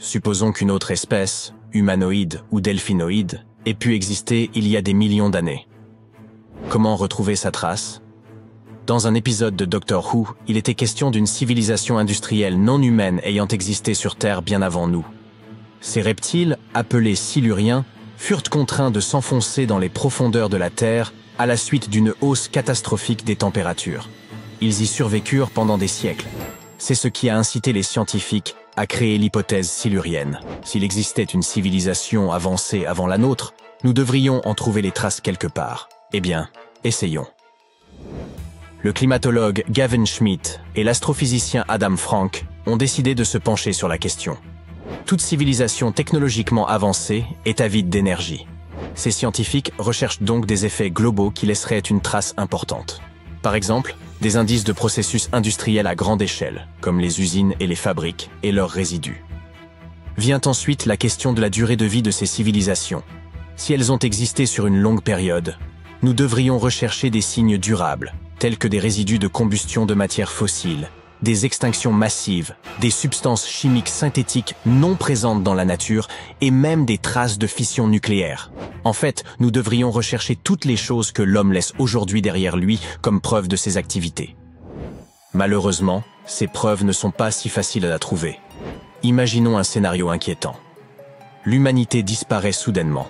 Supposons qu'une autre espèce, humanoïde ou delphinoïde, ait pu exister il y a des millions d'années. Comment retrouver sa trace? Dans un épisode de Doctor Who, il était question d'une civilisation industrielle non humaine ayant existé sur Terre bien avant nous. Ces reptiles, appelés siluriens, furent contraints de s'enfoncer dans les profondeurs de la Terre à la suite d'une hausse catastrophique des températures. Ils y survécurent pendant des siècles. C'est ce qui a incité les scientifiques à créer l'hypothèse silurienne. S'il existait une civilisation avancée avant la nôtre, nous devrions en trouver les traces quelque part. Eh bien, essayons. Le climatologue Gavin Schmidt et l'astrophysicien Adam Frank ont décidé de se pencher sur la question. Toute civilisation technologiquement avancée est avide d'énergie. Ces scientifiques recherchent donc des effets globaux qui laisseraient une trace importante. Par exemple, des indices de processus industriels à grande échelle, comme les usines et les fabriques, et leurs résidus. Vient ensuite la question de la durée de vie de ces civilisations. Si elles ont existé sur une longue période, nous devrions rechercher des signes durables, tels que des résidus de combustion de matières fossiles, des extinctions massives, des substances chimiques synthétiques non présentes dans la nature et même des traces de fission nucléaire. En fait, nous devrions rechercher toutes les choses que l'homme laisse aujourd'hui derrière lui comme preuve de ses activités. Malheureusement, ces preuves ne sont pas si faciles à trouver. Imaginons un scénario inquiétant. L'humanité disparaît soudainement.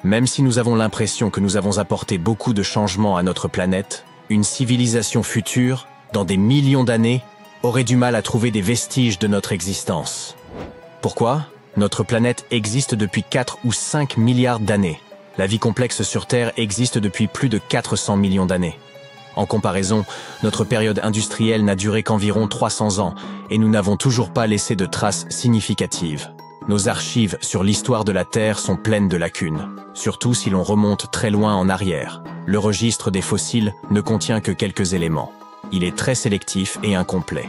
Même si nous avons l'impression que nous avons apporté beaucoup de changements à notre planète, une civilisation future, dans des millions d'années, aurait du mal à trouver des vestiges de notre existence. Pourquoi? Notre planète existe depuis 4 ou 5 milliards d'années. La vie complexe sur Terre existe depuis plus de 400 millions d'années. En comparaison, notre période industrielle n'a duré qu'environ 300 ans et nous n'avons toujours pas laissé de traces significatives. Nos archives sur l'histoire de la Terre sont pleines de lacunes, surtout si l'on remonte très loin en arrière. Le registre des fossiles ne contient que quelques éléments. Il est très sélectif et incomplet.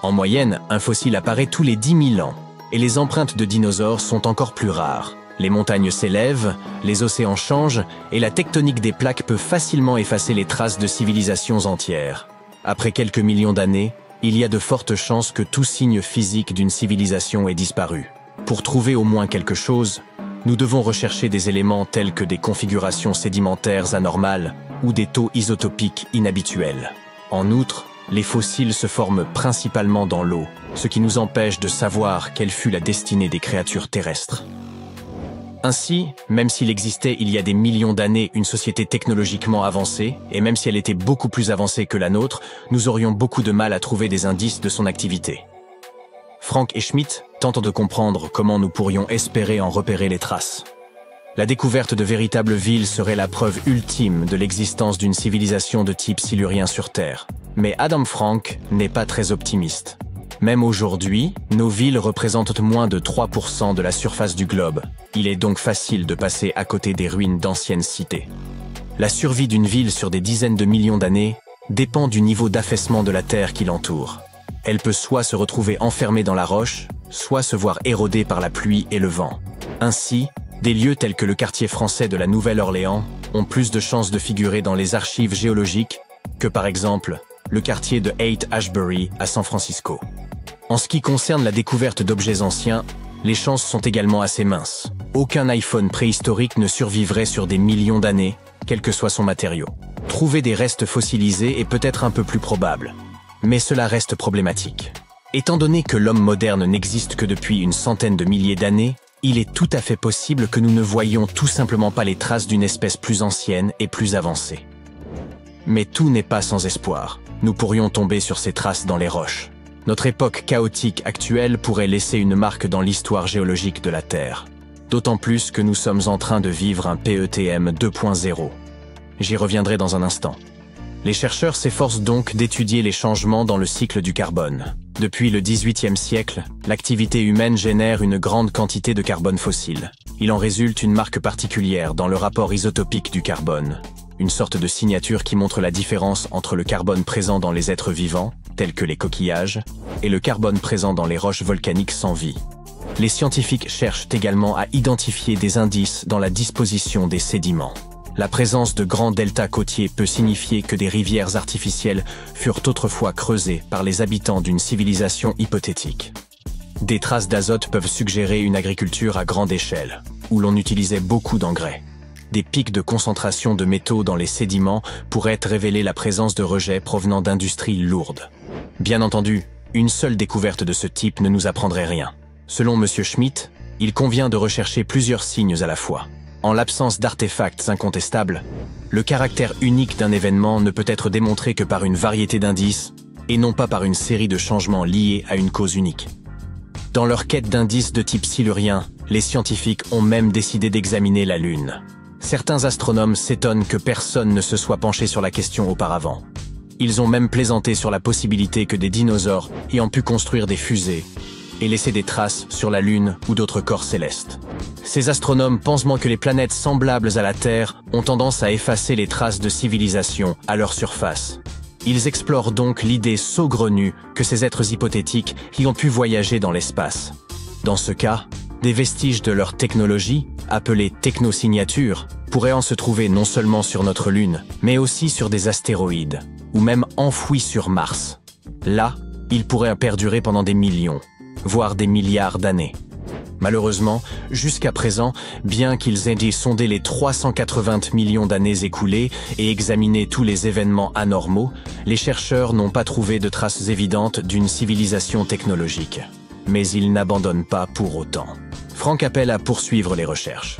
En moyenne, un fossile apparaît tous les 10 000 ans, et les empreintes de dinosaures sont encore plus rares. Les montagnes s'élèvent, les océans changent, et la tectonique des plaques peut facilement effacer les traces de civilisations entières. Après quelques millions d'années, il y a de fortes chances que tout signe physique d'une civilisation ait disparu. Pour trouver au moins quelque chose, nous devons rechercher des éléments tels que des configurations sédimentaires anormales ou des taux isotopiques inhabituels. En outre, les fossiles se forment principalement dans l'eau, ce qui nous empêche de savoir quelle fut la destinée des créatures terrestres. Ainsi, même s'il existait il y a des millions d'années une société technologiquement avancée, et même si elle était beaucoup plus avancée que la nôtre, nous aurions beaucoup de mal à trouver des indices de son activité. Frank et Schmidt tentent de comprendre comment nous pourrions espérer en repérer les traces. La découverte de véritables villes serait la preuve ultime de l'existence d'une civilisation de type silurien sur Terre. Mais Adam Frank n'est pas très optimiste. Même aujourd'hui, nos villes représentent moins de 3% de la surface du globe. Il est donc facile de passer à côté des ruines d'anciennes cités. La survie d'une ville sur des dizaines de millions d'années dépend du niveau d'affaissement de la Terre qui l'entoure. Elle peut soit se retrouver enfermée dans la roche, soit se voir érodée par la pluie et le vent. Ainsi, des lieux tels que le quartier français de la Nouvelle-Orléans ont plus de chances de figurer dans les archives géologiques que par exemple le quartier de Haight-Ashbury à San Francisco. En ce qui concerne la découverte d'objets anciens, les chances sont également assez minces. Aucun iPhone préhistorique ne survivrait sur des millions d'années, quel que soit son matériau. Trouver des restes fossilisés est peut-être un peu plus probable, mais cela reste problématique. Étant donné que l'homme moderne n'existe que depuis une centaine de milliers d'années, il est tout à fait possible que nous ne voyions tout simplement pas les traces d'une espèce plus ancienne et plus avancée. Mais tout n'est pas sans espoir. Nous pourrions tomber sur ces traces dans les roches. Notre époque chaotique actuelle pourrait laisser une marque dans l'histoire géologique de la Terre. D'autant plus que nous sommes en train de vivre un PETM 2.0. J'y reviendrai dans un instant. Les chercheurs s'efforcent donc d'étudier les changements dans le cycle du carbone. Depuis le XVIIIe siècle, l'activité humaine génère une grande quantité de carbone fossile. Il en résulte une marque particulière dans le rapport isotopique du carbone, une sorte de signature qui montre la différence entre le carbone présent dans les êtres vivants, tels que les coquillages, et le carbone présent dans les roches volcaniques sans vie. Les scientifiques cherchent également à identifier des indices dans la disposition des sédiments. La présence de grands deltas côtiers peut signifier que des rivières artificielles furent autrefois creusées par les habitants d'une civilisation hypothétique. Des traces d'azote peuvent suggérer une agriculture à grande échelle, où l'on utilisait beaucoup d'engrais. Des pics de concentration de métaux dans les sédiments pourraient révéler la présence de rejets provenant d'industries lourdes. Bien entendu, une seule découverte de ce type ne nous apprendrait rien. Selon M. Schmitt, il convient de rechercher plusieurs signes à la fois. En l'absence d'artefacts incontestables, le caractère unique d'un événement ne peut être démontré que par une variété d'indices, et non pas par une série de changements liés à une cause unique. Dans leur quête d'indices de type silurien, les scientifiques ont même décidé d'examiner la Lune. Certains astronomes s'étonnent que personne ne se soit penché sur la question auparavant. Ils ont même plaisanté sur la possibilité que des dinosaures ayant pu construire des fusées et laisser des traces sur la Lune ou d'autres corps célestes. Ces astronomes pensent moins que les planètes semblables à la Terre ont tendance à effacer les traces de civilisation à leur surface. Ils explorent donc l'idée saugrenue que ces êtres hypothétiques y ont pu voyager dans l'espace. Dans ce cas, des vestiges de leur technologie, appelée technosignature, pourraient en se trouver non seulement sur notre Lune, mais aussi sur des astéroïdes, ou même enfouis sur Mars. Là, ils pourraient perdurer pendant des millions, voire des milliards d'années. Malheureusement, jusqu'à présent, bien qu'ils aient sondé les 380 millions d'années écoulées et examiné tous les événements anormaux, les chercheurs n'ont pas trouvé de traces évidentes d'une civilisation technologique. Mais ils n'abandonnent pas pour autant. Frank appelle à poursuivre les recherches.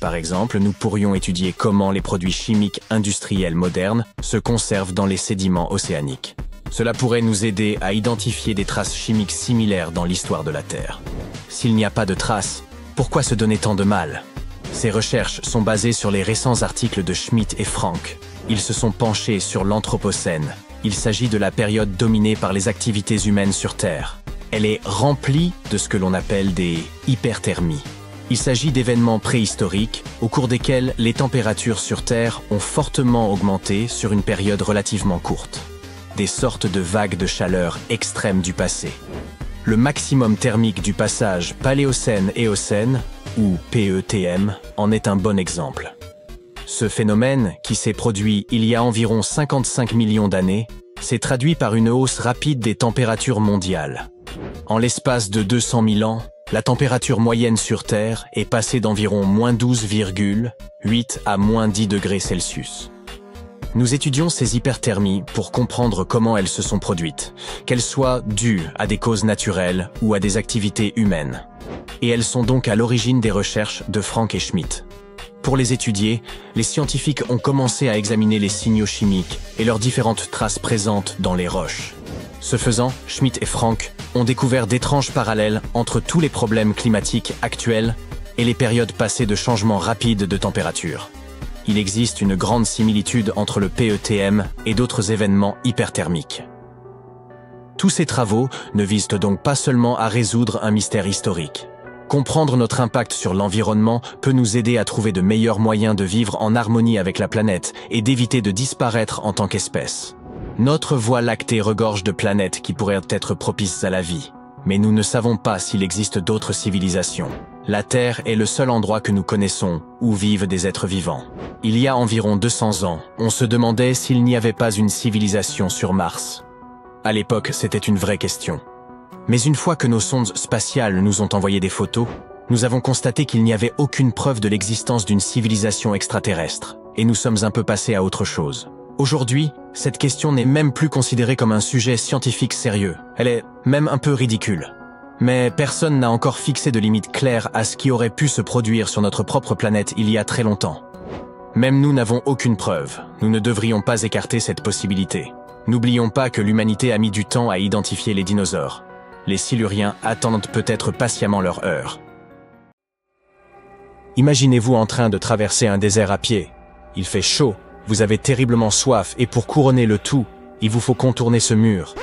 Par exemple, nous pourrions étudier comment les produits chimiques industriels modernes se conservent dans les sédiments océaniques. Cela pourrait nous aider à identifier des traces chimiques similaires dans l'histoire de la Terre. S'il n'y a pas de traces, pourquoi se donner tant de mal? Ces recherches sont basées sur les récents articles de Schmitt et Frank. Ils se sont penchés sur l'Anthropocène. Il s'agit de la période dominée par les activités humaines sur Terre. Elle est remplie de ce que l'on appelle des hyperthermies. Il s'agit d'événements préhistoriques au cours desquels les températures sur Terre ont fortement augmenté sur une période relativement courte. Des sortes de vagues de chaleur extrêmes du passé. Le maximum thermique du passage Paléocène-Éocène, ou PETM, en est un bon exemple. Ce phénomène, qui s'est produit il y a environ 55 millions d'années, s'est traduit par une hausse rapide des températures mondiales. En l'espace de 200 000 ans, la température moyenne sur Terre est passée d'environ -12,8 à -10 degrés Celsius. Nous étudions ces hyperthermies pour comprendre comment elles se sont produites, qu'elles soient dues à des causes naturelles ou à des activités humaines. Et elles sont donc à l'origine des recherches de Frank et Schmitt. Pour les étudier, les scientifiques ont commencé à examiner les signaux chimiques et leurs différentes traces présentes dans les roches. Ce faisant, Schmitt et Frank ont découvert d'étranges parallèles entre tous les problèmes climatiques actuels et les périodes passées de changements rapides de température. Il existe une grande similitude entre le PETM et d'autres événements hyperthermiques. Tous ces travaux ne visent donc pas seulement à résoudre un mystère historique. Comprendre notre impact sur l'environnement peut nous aider à trouver de meilleurs moyens de vivre en harmonie avec la planète et d'éviter de disparaître en tant qu'espèce. Notre Voie lactée regorge de planètes qui pourraient être propices à la vie, mais nous ne savons pas s'il existe d'autres civilisations. La Terre est le seul endroit que nous connaissons où vivent des êtres vivants. Il y a environ 200 ans, on se demandait s'il n'y avait pas une civilisation sur Mars. À l'époque, c'était une vraie question. Mais une fois que nos sondes spatiales nous ont envoyé des photos, nous avons constaté qu'il n'y avait aucune preuve de l'existence d'une civilisation extraterrestre, et nous sommes un peu passés à autre chose. Aujourd'hui, cette question n'est même plus considérée comme un sujet scientifique sérieux. Elle est même un peu ridicule. Mais personne n'a encore fixé de limite claire à ce qui aurait pu se produire sur notre propre planète il y a très longtemps. Même nous n'avons aucune preuve. Nous ne devrions pas écarter cette possibilité. N'oublions pas que l'humanité a mis du temps à identifier les dinosaures. Les Siluriens attendent peut-être patiemment leur heure. Imaginez-vous en train de traverser un désert à pied. Il fait chaud, vous avez terriblement soif et pour couronner le tout, il vous faut contourner ce mur.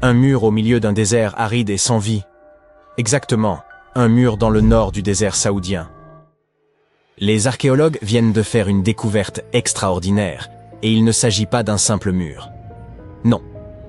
Un mur au milieu d'un désert aride et sans vie. Exactement, un mur dans le nord du désert saoudien. Les archéologues viennent de faire une découverte extraordinaire, et il ne s'agit pas d'un simple mur. Non,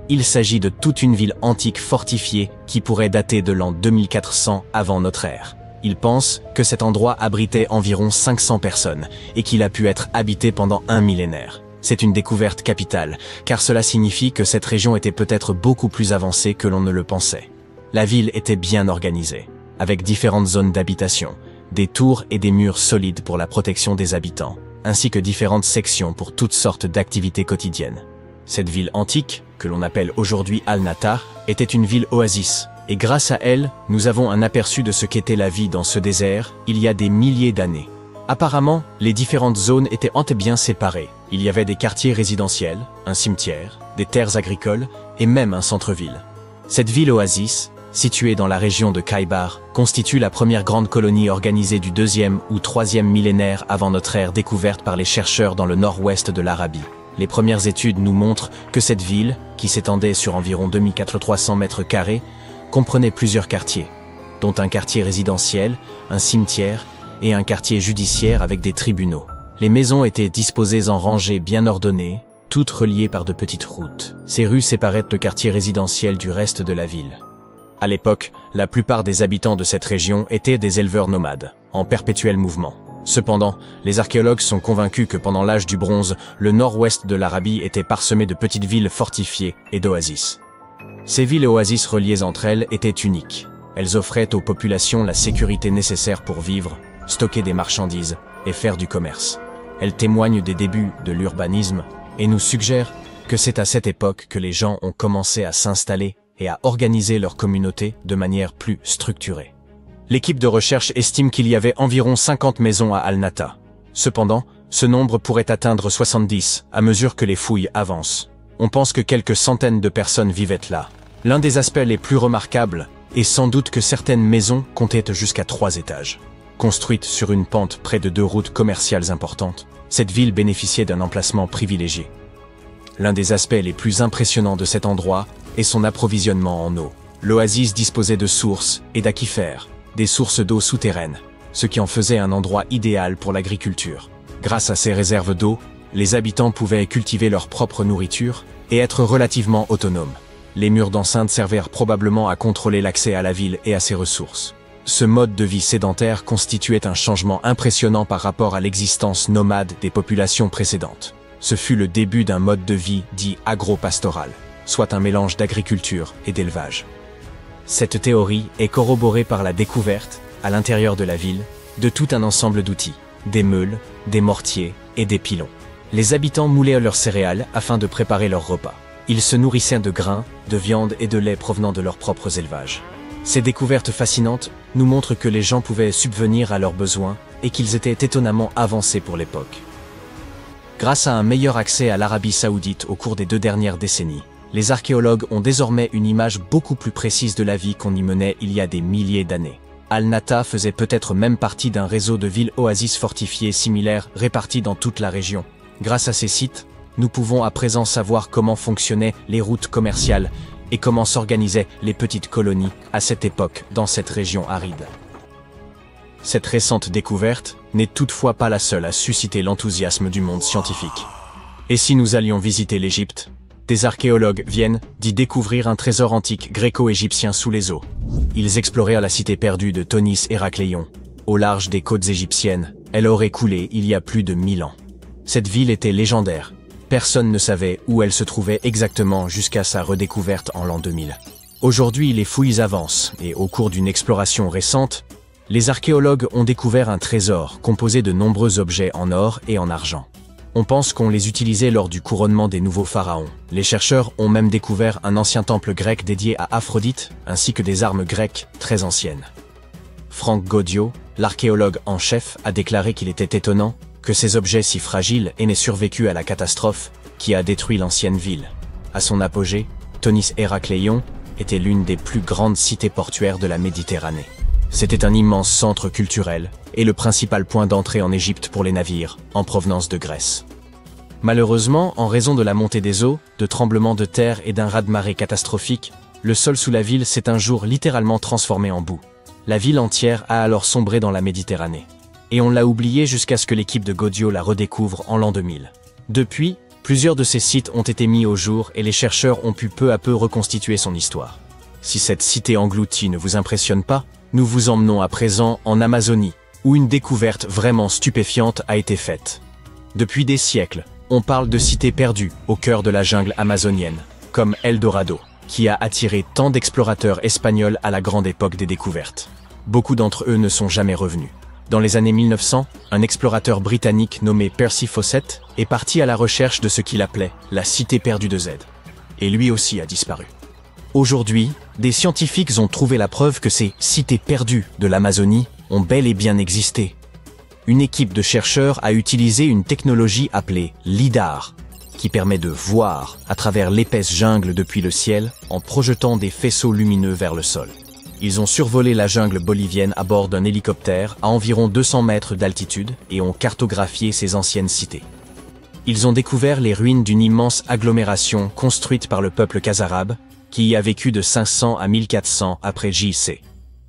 il s'agit de toute une ville antique fortifiée qui pourrait dater de l'an 2400 avant notre ère. Ils pensent que cet endroit abritait environ 500 personnes et qu'il a pu être habité pendant un millénaire. C'est une découverte capitale, car cela signifie que cette région était peut-être beaucoup plus avancée que l'on ne le pensait. La ville était bien organisée, avec différentes zones d'habitation, des tours et des murs solides pour la protection des habitants, ainsi que différentes sections pour toutes sortes d'activités quotidiennes. Cette ville antique, que l'on appelle aujourd'hui Al-Natar, était une ville oasis, et grâce à elle, nous avons un aperçu de ce qu'était la vie dans ce désert il y a des milliers d'années. Apparemment, les différentes zones étaient bien séparées. Il y avait des quartiers résidentiels, un cimetière, des terres agricoles et même un centre-ville. Cette ville oasis, située dans la région de Khaybar, constitue la première grande colonie organisée du 2e ou 3e millénaire avant notre ère découverte par les chercheurs dans le nord-ouest de l'Arabie. Les premières études nous montrent que cette ville, qui s'étendait sur environ 2300 mètres carrés, comprenait plusieurs quartiers, dont un quartier résidentiel, un cimetière et un quartier judiciaire avec des tribunaux. Les maisons étaient disposées en rangées bien ordonnées, toutes reliées par de petites routes. Ces rues séparaient le quartier résidentiel du reste de la ville. À l'époque, la plupart des habitants de cette région étaient des éleveurs nomades, en perpétuel mouvement. Cependant, les archéologues sont convaincus que pendant l'âge du bronze, le nord-ouest de l'Arabie était parsemé de petites villes fortifiées et d'oasis. Ces villes et oasis reliées entre elles étaient uniques. Elles offraient aux populations la sécurité nécessaire pour vivre, stocker des marchandises et faire du commerce. Elles témoignent des débuts de l'urbanisme et nous suggèrent que c'est à cette époque que les gens ont commencé à s'installer et à organiser leur communauté de manière plus structurée. L'équipe de recherche estime qu'il y avait environ 50 maisons à Al-Natar. Cependant, ce nombre pourrait atteindre 70 à mesure que les fouilles avancent. On pense que quelques centaines de personnes vivaient là. L'un des aspects les plus remarquables est sans doute que certaines maisons comptaient jusqu'à 3 étages. Construite sur une pente près de 2 routes commerciales importantes, cette ville bénéficiait d'un emplacement privilégié. L'un des aspects les plus impressionnants de cet endroit est son approvisionnement en eau. L'oasis disposait de sources et d'aquifères, des sources d'eau souterraines, ce qui en faisait un endroit idéal pour l'agriculture. Grâce à ces réserves d'eau, les habitants pouvaient cultiver leur propre nourriture et être relativement autonomes. Les murs d'enceinte servirent probablement à contrôler l'accès à la ville et à ses ressources. Ce mode de vie sédentaire constituait un changement impressionnant par rapport à l'existence nomade des populations précédentes. Ce fut le début d'un mode de vie dit agro-pastoral, soit un mélange d'agriculture et d'élevage. Cette théorie est corroborée par la découverte, à l'intérieur de la ville, de tout un ensemble d'outils, des meules, des mortiers et des pilons. Les habitants moulaient leurs céréales afin de préparer leurs repas. Ils se nourrissaient de grains, de viande et de lait provenant de leurs propres élevages. Ces découvertes fascinantes nous montrent que les gens pouvaient subvenir à leurs besoins et qu'ils étaient étonnamment avancés pour l'époque. Grâce à un meilleur accès à l'Arabie saoudite au cours des 2 dernières décennies, les archéologues ont désormais une image beaucoup plus précise de la vie qu'on y menait il y a des milliers d'années. Al-Natar faisait peut-être même partie d'un réseau de villes oasis fortifiées similaires réparties dans toute la région. Grâce à ces sites, nous pouvons à présent savoir comment fonctionnaient les routes commerciales et comment s'organisaient les petites colonies à cette époque dans cette région aride. Cette récente découverte n'est toutefois pas la seule à susciter l'enthousiasme du monde scientifique. Et si nous allions visiter l'Égypte, des archéologues viennent d'y découvrir un trésor antique gréco-égyptien sous les eaux. Ils explorèrent la cité perdue de Tonis Héracléon. Au large des côtes égyptiennes, elle aurait coulé il y a plus de 1000 ans. Cette ville était légendaire. Personne ne savait où elle se trouvait exactement jusqu'à sa redécouverte en l'an 2000. Aujourd'hui, les fouilles avancent et au cours d'une exploration récente, les archéologues ont découvert un trésor composé de nombreux objets en or et en argent. On pense qu'on les utilisait lors du couronnement des nouveaux pharaons. Les chercheurs ont même découvert un ancien temple grec dédié à Aphrodite, ainsi que des armes grecques très anciennes. Frank Goddio, l'archéologue en chef, a déclaré qu'il était étonnant que ces objets si fragiles aient survécu à la catastrophe qui a détruit l'ancienne ville. À son apogée, Tonis Héracléon était l'une des plus grandes cités portuaires de la Méditerranée. C'était un immense centre culturel et le principal point d'entrée en Égypte pour les navires en provenance de Grèce. Malheureusement, en raison de la montée des eaux, de tremblements de terre et d'un raz-de-marée catastrophique, le sol sous la ville s'est un jour littéralement transformé en boue. La ville entière a alors sombré dans la Méditerranée. Et on l'a oublié jusqu'à ce que l'équipe de Goddio la redécouvre en l'an 2000. Depuis, plusieurs de ces sites ont été mis au jour et les chercheurs ont pu peu à peu reconstituer son histoire. Si cette cité engloutie ne vous impressionne pas, nous vous emmenons à présent en Amazonie, où une découverte vraiment stupéfiante a été faite. Depuis des siècles, on parle de cités perdues au cœur de la jungle amazonienne, comme Eldorado. qui a attiré tant d'explorateurs espagnols à la grande époque des découvertes. Beaucoup d'entre eux ne sont jamais revenus. Dans les années 1900, un explorateur britannique nommé Percy Fawcett est parti à la recherche de ce qu'il appelait la cité perdue de Z. Et lui aussi a disparu. Aujourd'hui, des scientifiques ont trouvé la preuve que ces cités perdues de l'Amazonie ont bel et bien existé. Une équipe de chercheurs a utilisé une technologie appelée LIDAR, qui permet de voir à travers l'épaisse jungle depuis le ciel en projetant des faisceaux lumineux vers le sol. Ils ont survolé la jungle bolivienne à bord d'un hélicoptère à environ 200 mètres d'altitude et ont cartographié ces anciennes cités. Ils ont découvert les ruines d'une immense agglomération construite par le peuple Kazarab, qui y a vécu de 500 à 1400 après JC.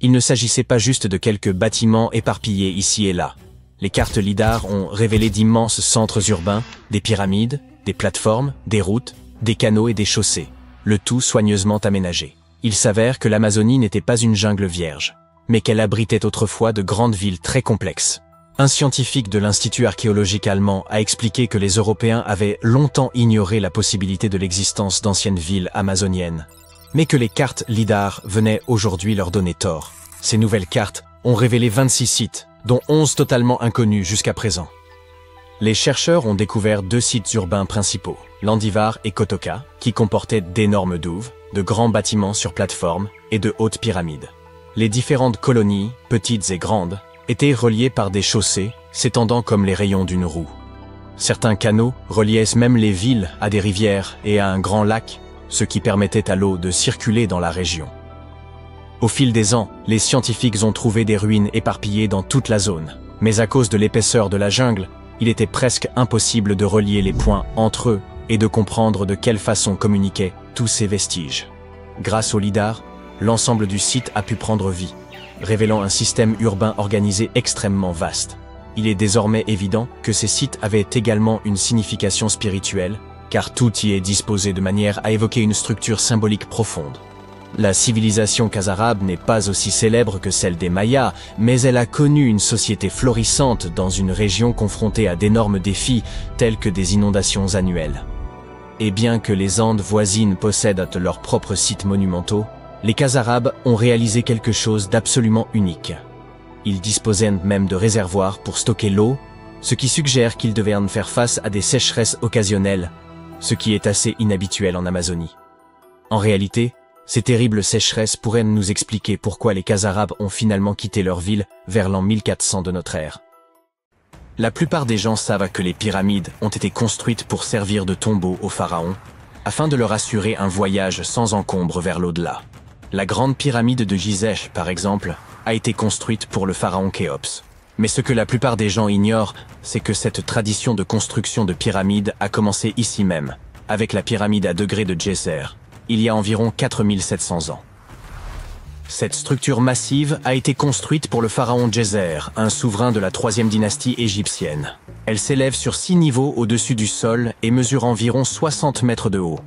Il ne s'agissait pas juste de quelques bâtiments éparpillés ici et là. Les cartes LIDAR ont révélé d'immenses centres urbains, des pyramides, des plateformes, des routes, des canaux et des chaussées, le tout soigneusement aménagé. Il s'avère que l'Amazonie n'était pas une jungle vierge, mais qu'elle abritait autrefois de grandes villes très complexes. Un scientifique de l'Institut archéologique allemand a expliqué que les Européens avaient longtemps ignoré la possibilité de l'existence d'anciennes villes amazoniennes, mais que les cartes LIDAR venaient aujourd'hui leur donner tort. Ces nouvelles cartes ont révélé 26 sites, dont 11 totalement inconnus jusqu'à présent. Les chercheurs ont découvert 2 sites urbains principaux, Landivar et Kotoka, qui comportaient d'énormes douves, de grands bâtiments sur plateforme et de hautes pyramides. Les différentes colonies, petites et grandes, étaient reliées par des chaussées s'étendant comme les rayons d'une roue. Certains canaux reliaient même les villes à des rivières et à un grand lac, ce qui permettait à l'eau de circuler dans la région. Au fil des ans, les scientifiques ont trouvé des ruines éparpillées dans toute la zone, mais à cause de l'épaisseur de la jungle, il était presque impossible de relier les points entre eux et de comprendre de quelle façon communiquaient tous ces vestiges. Grâce au LIDAR, l'ensemble du site a pu prendre vie, révélant un système urbain organisé extrêmement vaste. Il est désormais évident que ces sites avaient également une signification spirituelle, car tout y est disposé de manière à évoquer une structure symbolique profonde. La civilisation Kazarab n'est pas aussi célèbre que celle des Mayas, mais elle a connu une société florissante dans une région confrontée à d'énormes défis tels que des inondations annuelles. Et bien que les Andes voisines possèdent leurs propres sites monumentaux, les Kazarabs ont réalisé quelque chose d'absolument unique. Ils disposaient même de réservoirs pour stocker l'eau, ce qui suggère qu'ils devaient en faire face à des sécheresses occasionnelles, ce qui est assez inhabituel en Amazonie. En réalité, ces terribles sécheresses pourraient nous expliquer pourquoi les Kazarabs ont finalement quitté leur ville vers l'an 1400 de notre ère. La plupart des gens savent que les pyramides ont été construites pour servir de tombeau aux pharaons, afin de leur assurer un voyage sans encombre vers l'au-delà. La grande pyramide de Gizeh, par exemple, a été construite pour le pharaon Khéops. Mais ce que la plupart des gens ignorent, c'est que cette tradition de construction de pyramides a commencé ici même, avec la pyramide à degrés de Djeser, il y a environ 4700 ans. Cette structure massive a été construite pour le pharaon Djeser, un souverain de la 3e dynastie égyptienne. Elle s'élève sur 6 niveaux au-dessus du sol et mesure environ 60 mètres de haut.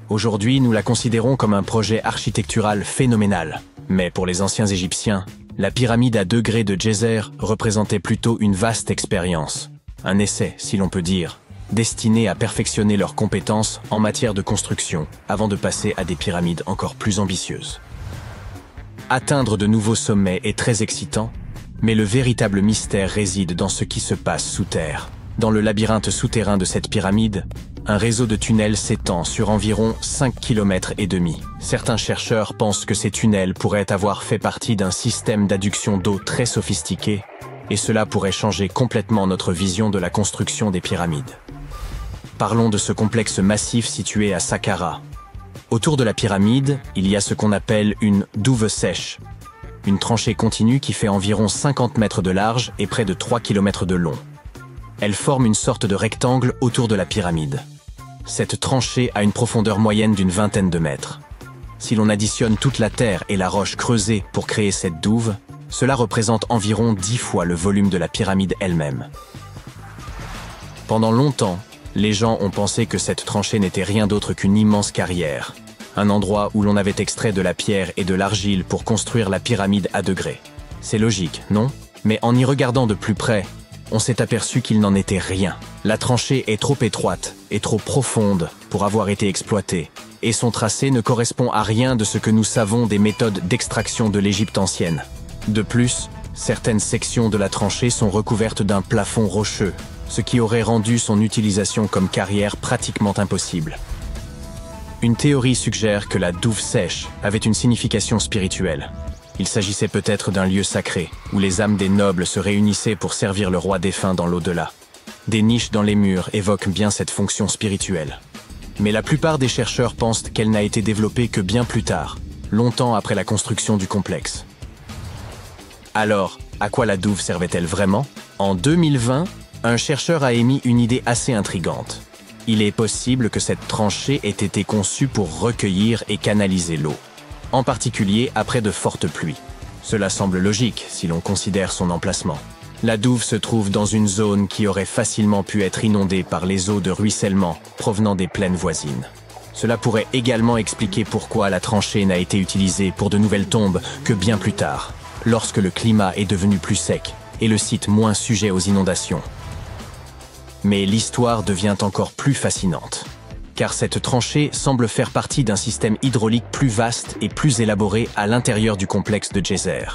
Aujourd'hui, nous la considérons comme un projet architectural phénoménal. Mais pour les anciens Égyptiens, la pyramide à degrés de Djeser représentait plutôt une vaste expérience. Un essai, si l'on peut dire, destiné à perfectionner leurs compétences en matière de construction, avant de passer à des pyramides encore plus ambitieuses. Atteindre de nouveaux sommets est très excitant, mais le véritable mystère réside dans ce qui se passe sous terre. Dans le labyrinthe souterrain de cette pyramide, un réseau de tunnels s'étend sur environ 5,5 km. Certains chercheurs pensent que ces tunnels pourraient avoir fait partie d'un système d'adduction d'eau très sophistiqué, et cela pourrait changer complètement notre vision de la construction des pyramides. Parlons de ce complexe massif situé à Saqqara. Autour de la pyramide, il y a ce qu'on appelle une douve sèche, une tranchée continue qui fait environ 50 mètres de large et près de 3 km de long. Elle forme une sorte de rectangle autour de la pyramide. Cette tranchée a une profondeur moyenne d'une vingtaine de mètres. Si l'on additionne toute la terre et la roche creusée pour créer cette douve, cela représente environ 10 fois le volume de la pyramide elle-même. Pendant longtemps, les gens ont pensé que cette tranchée n'était rien d'autre qu'une immense carrière, un endroit où l'on avait extrait de la pierre et de l'argile pour construire la pyramide à degrés. C'est logique, non? Mais en y regardant de plus près, on s'est aperçu qu'il n'en était rien. La tranchée est trop étroite et trop profonde pour avoir été exploitée, et son tracé ne correspond à rien de ce que nous savons des méthodes d'extraction de l'Égypte ancienne. De plus, certaines sections de la tranchée sont recouvertes d'un plafond rocheux, ce qui aurait rendu son utilisation comme carrière pratiquement impossible. Une théorie suggère que la douve sèche avait une signification spirituelle. Il s'agissait peut-être d'un lieu sacré, où les âmes des nobles se réunissaient pour servir le roi défunt dans l'au-delà. Des niches dans les murs évoquent bien cette fonction spirituelle. Mais la plupart des chercheurs pensent qu'elle n'a été développée que bien plus tard, longtemps après la construction du complexe. Alors, à quoi la douve servait-elle vraiment? En 2020, un chercheur a émis une idée assez intrigante. Il est possible que cette tranchée ait été conçue pour recueillir et canaliser l'eau, en particulier après de fortes pluies. Cela semble logique si l'on considère son emplacement. La douve se trouve dans une zone qui aurait facilement pu être inondée par les eaux de ruissellement provenant des plaines voisines. Cela pourrait également expliquer pourquoi la tranchée n'a été utilisée pour de nouvelles tombes que bien plus tard, lorsque le climat est devenu plus sec et le site moins sujet aux inondations. Mais l'histoire devient encore plus fascinante, car cette tranchée semble faire partie d'un système hydraulique plus vaste et plus élaboré à l'intérieur du complexe de Djéser.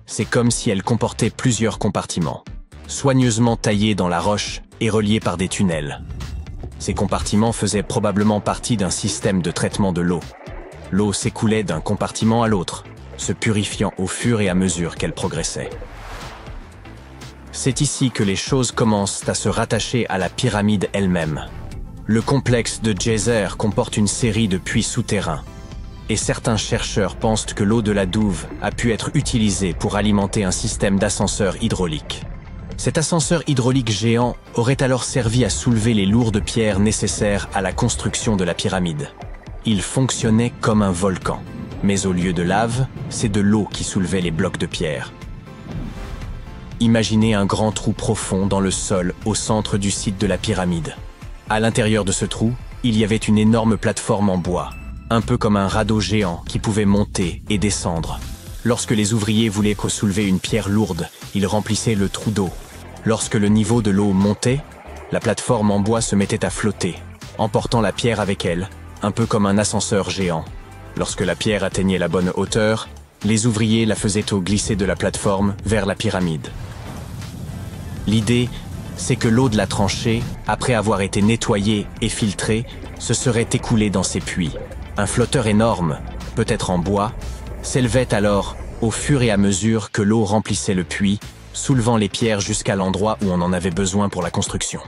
C'est comme si elle comportait plusieurs compartiments, soigneusement taillés dans la roche et reliés par des tunnels. Ces compartiments faisaient probablement partie d'un système de traitement de l'eau. L'eau s'écoulait d'un compartiment à l'autre, se purifiant au fur et à mesure qu'elle progressait. C'est ici que les choses commencent à se rattacher à la pyramide elle-même. Le complexe de Djéser comporte une série de puits souterrains, et certains chercheurs pensent que l'eau de la douve a pu être utilisée pour alimenter un système d'ascenseur hydraulique. Cet ascenseur hydraulique géant aurait alors servi à soulever les lourdes pierres nécessaires à la construction de la pyramide. Il fonctionnait comme un volcan, mais au lieu de lave, c'est de l'eau qui soulevait les blocs de pierre. Imaginez un grand trou profond dans le sol au centre du site de la pyramide. À l'intérieur de ce trou, il y avait une énorme plateforme en bois, un peu comme un radeau géant qui pouvait monter et descendre. Lorsque les ouvriers voulaient soulever une pierre lourde, ils remplissaient le trou d'eau. Lorsque le niveau de l'eau montait, la plateforme en bois se mettait à flotter, emportant la pierre avec elle, un peu comme un ascenseur géant. Lorsque la pierre atteignait la bonne hauteur, les ouvriers la faisaient glisser de la plateforme vers la pyramide. L'idée, c'est que l'eau de la tranchée, après avoir été nettoyée et filtrée, se serait écoulée dans ces puits. Un flotteur énorme, peut-être en bois, s'élevait alors au fur et à mesure que l'eau remplissait le puits, soulevant les pierres jusqu'à l'endroit où on en avait besoin pour la construction.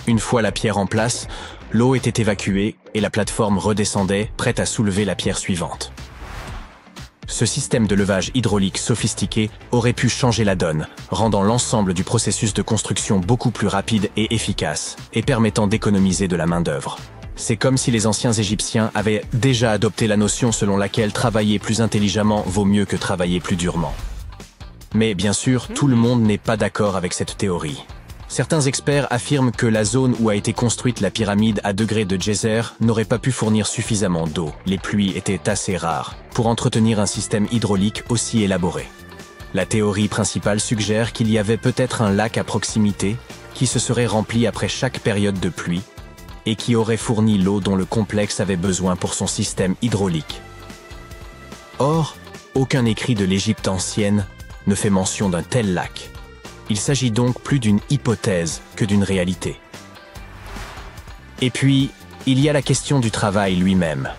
Une fois la pierre en place, l'eau était évacuée et la plateforme redescendait, prête à soulever la pierre suivante. Ce système de levage hydraulique sophistiqué aurait pu changer la donne, rendant l'ensemble du processus de construction beaucoup plus rapide et efficace, et permettant d'économiser de la main-d'œuvre. C'est comme si les anciens Égyptiens avaient déjà adopté la notion selon laquelle travailler plus intelligemment vaut mieux que travailler plus durement. Mais bien sûr, tout le monde n'est pas d'accord avec cette théorie. Certains experts affirment que la zone où a été construite la pyramide à degrés de Djéser n'aurait pas pu fournir suffisamment d'eau. Les pluies étaient assez rares pour entretenir un système hydraulique aussi élaboré. La théorie principale suggère qu'il y avait peut-être un lac à proximité qui se serait rempli après chaque période de pluie et qui aurait fourni l'eau dont le complexe avait besoin pour son système hydraulique. Or, aucun écrit de l'Égypte ancienne ne fait mention d'un tel lac. Il s'agit donc plus d'une hypothèse que d'une réalité. Et puis, il y a la question du travail lui-même.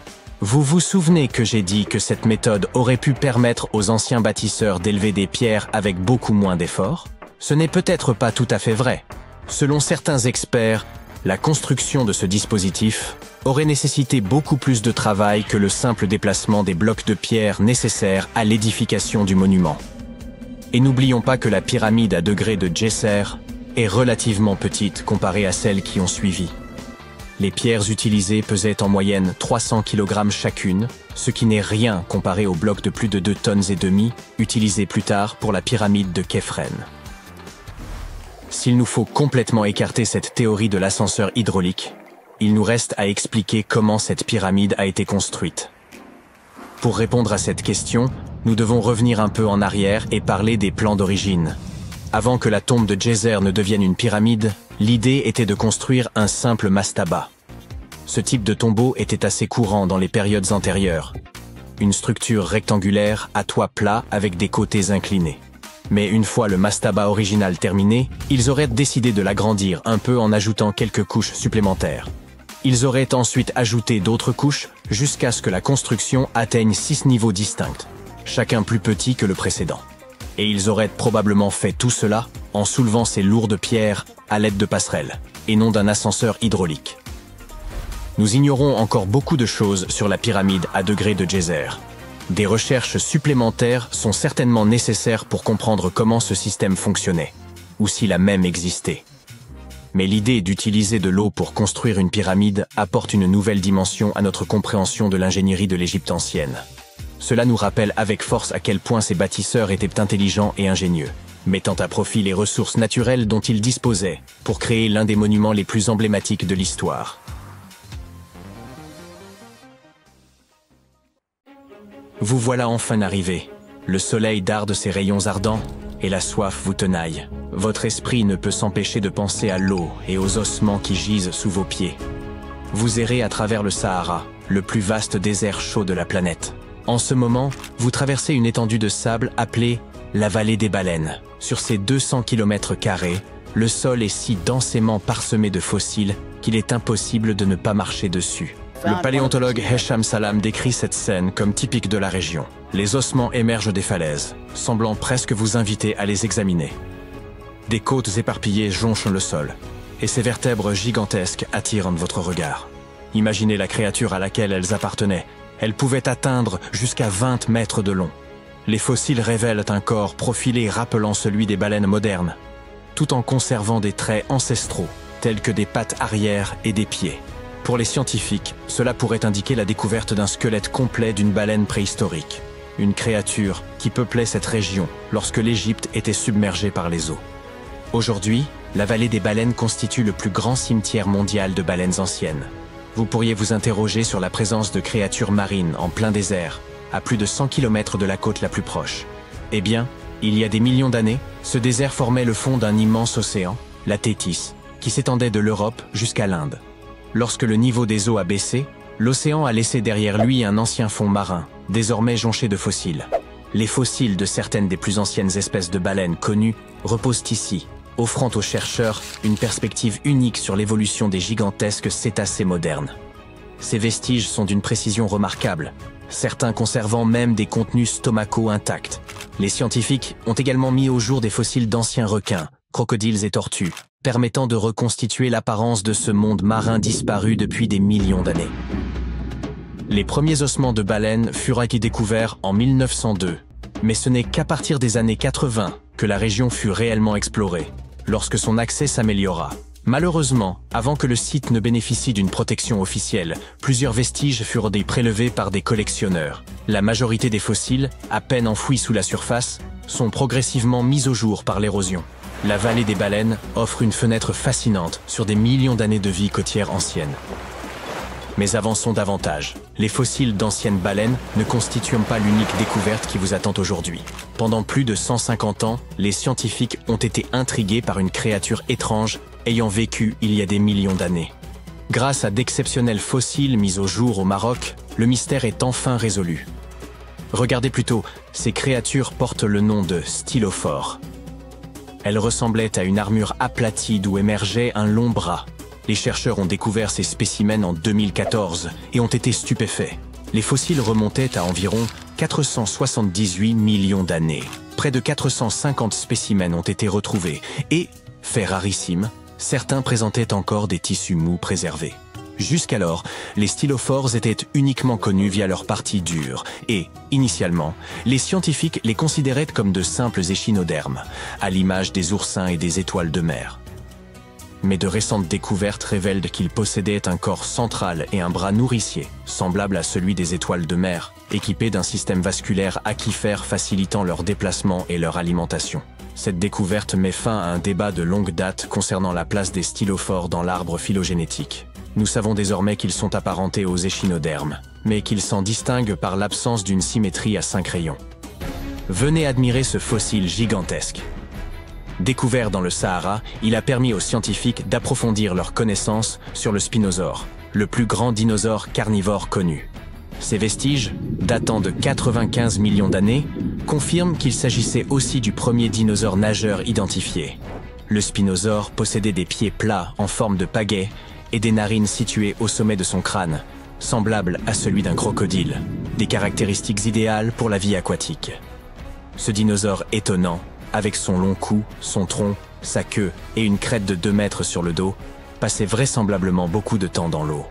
Vous vous souvenez que j'ai dit que cette méthode aurait pu permettre aux anciens bâtisseurs d'élever des pierres avec beaucoup moins d'efforts? Ce n'est peut-être pas tout à fait vrai. Selon certains experts, la construction de ce dispositif aurait nécessité beaucoup plus de travail que le simple déplacement des blocs de pierre nécessaires à l'édification du monument. Et n'oublions pas que la pyramide à degrés de Djéser est relativement petite comparée à celles qui ont suivi. Les pierres utilisées pesaient en moyenne 300 kg chacune, ce qui n'est rien comparé aux blocs de plus de 2,5 tonnes utilisés plus tard pour la pyramide de Khéphren. S'il nous faut complètement écarter cette théorie de l'ascenseur hydraulique, il nous reste à expliquer comment cette pyramide a été construite. Pour répondre à cette question, nous devons revenir un peu en arrière et parler des plans d'origine. Avant que la tombe de Djéser ne devienne une pyramide, l'idée était de construire un simple mastaba. Ce type de tombeau était assez courant dans les périodes antérieures. Une structure rectangulaire à toit plat avec des côtés inclinés. Mais une fois le mastaba original terminé, ils auraient décidé de l'agrandir un peu en ajoutant quelques couches supplémentaires. Ils auraient ensuite ajouté d'autres couches jusqu'à ce que la construction atteigne 6 niveaux distincts, chacun plus petit que le précédent. Et ils auraient probablement fait tout cela en soulevant ces lourdes pierres à l'aide de passerelles, et non d'un ascenseur hydraulique. Nous ignorons encore beaucoup de choses sur la pyramide à degré de Djéser. Des recherches supplémentaires sont certainement nécessaires pour comprendre comment ce système fonctionnait, ou s'il a même existé. Mais l'idée d'utiliser de l'eau pour construire une pyramide apporte une nouvelle dimension à notre compréhension de l'ingénierie de l'Égypte ancienne. Cela nous rappelle avec force à quel point ces bâtisseurs étaient intelligents et ingénieux, mettant à profit les ressources naturelles dont ils disposaient pour créer l'un des monuments les plus emblématiques de l'histoire. Vous voilà enfin arrivé. Le soleil darde ses rayons ardents et la soif vous tenaille. Votre esprit ne peut s'empêcher de penser à l'eau et aux ossements qui gisent sous vos pieds. Vous errez à travers le Sahara, le plus vaste désert chaud de la planète. En ce moment, vous traversez une étendue de sable appelée la vallée des baleines. Sur ces 200 km², le sol est si densément parsemé de fossiles qu'il est impossible de ne pas marcher dessus. Le paléontologue Hesham Salam décrit cette scène comme typique de la région. Les ossements émergent des falaises, semblant presque vous inviter à les examiner. Des côtes éparpillées jonchent le sol, et ces vertèbres gigantesques attirent votre regard. Imaginez la créature à laquelle elles appartenaient. Elles pouvaient atteindre jusqu'à 20 mètres de long. Les fossiles révèlent un corps profilé rappelant celui des baleines modernes, tout en conservant des traits ancestraux, tels que des pattes arrière et des pieds. Pour les scientifiques, cela pourrait indiquer la découverte d'un squelette complet d'une baleine préhistorique, une créature qui peuplait cette région lorsque l'Égypte était submergée par les eaux. Aujourd'hui, la vallée des baleines constitue le plus grand cimetière mondial de baleines anciennes. Vous pourriez vous interroger sur la présence de créatures marines en plein désert, à plus de 100 km de la côte la plus proche. Eh bien, il y a des millions d'années, ce désert formait le fond d'un immense océan, la Thétis, qui s'étendait de l'Europe jusqu'à l'Inde. Lorsque le niveau des eaux a baissé, l'océan a laissé derrière lui un ancien fond marin, désormais jonché de fossiles. Les fossiles de certaines des plus anciennes espèces de baleines connues reposent ici, offrant aux chercheurs une perspective unique sur l'évolution des gigantesques cétacés modernes. Ces vestiges sont d'une précision remarquable, certains conservant même des contenus stomacaux intacts. Les scientifiques ont également mis au jour des fossiles d'anciens requins, crocodiles et tortues, permettant de reconstituer l'apparence de ce monde marin disparu depuis des millions d'années. Les premiers ossements de baleines furent découverts en 1902, mais ce n'est qu'à partir des années 80 que la région fut réellement explorée, lorsque son accès s'améliora. Malheureusement, avant que le site ne bénéficie d'une protection officielle, plusieurs vestiges furent prélevés par des collectionneurs. La majorité des fossiles, à peine enfouis sous la surface, sont progressivement mis au jour par l'érosion. La vallée des baleines offre une fenêtre fascinante sur des millions d'années de vie côtière ancienne. Mais avançons davantage. Les fossiles d'anciennes baleines ne constituent pas l'unique découverte qui vous attend aujourd'hui. Pendant plus de 150 ans, les scientifiques ont été intrigués par une créature étrange ayant vécu il y a des millions d'années. Grâce à d'exceptionnels fossiles mis au jour au Maroc, le mystère est enfin résolu. Regardez plutôt, ces créatures portent le nom de stylophores. Elles ressemblaient à une armure aplatie d'où émergeait un long bras. Les chercheurs ont découvert ces spécimens en 2014 et ont été stupéfaits. Les fossiles remontaient à environ 478 millions d'années. Près de 450 spécimens ont été retrouvés et, fait rarissime, certains présentaient encore des tissus mous préservés. Jusqu'alors, les stylophores étaient uniquement connus via leur partie dure et, initialement, les scientifiques les considéraient comme de simples échinodermes, à l'image des oursins et des étoiles de mer. Mais de récentes découvertes révèlent qu'ils possédaient un corps central et un bras nourricier, semblable à celui des étoiles de mer, équipés d'un système vasculaire aquifère facilitant leur déplacement et leur alimentation. Cette découverte met fin à un débat de longue date concernant la place des stylophores dans l'arbre phylogénétique. Nous savons désormais qu'ils sont apparentés aux échinodermes, mais qu'ils s'en distinguent par l'absence d'une symétrie à 5 rayons. Venez admirer ce fossile gigantesque. Découvert dans le Sahara, il a permis aux scientifiques d'approfondir leurs connaissances sur le spinosaure, le plus grand dinosaure carnivore connu. Ces vestiges, datant de 95 millions d'années, confirment qu'il s'agissait aussi du premier dinosaure nageur identifié. Le spinosaure possédait des pieds plats en forme de pagaie et des narines situées au sommet de son crâne, semblables à celui d'un crocodile, des caractéristiques idéales pour la vie aquatique. Ce dinosaure étonnant, avec son long cou, son tronc, sa queue et une crête de 2 mètres sur le dos, passait vraisemblablement beaucoup de temps dans l'eau.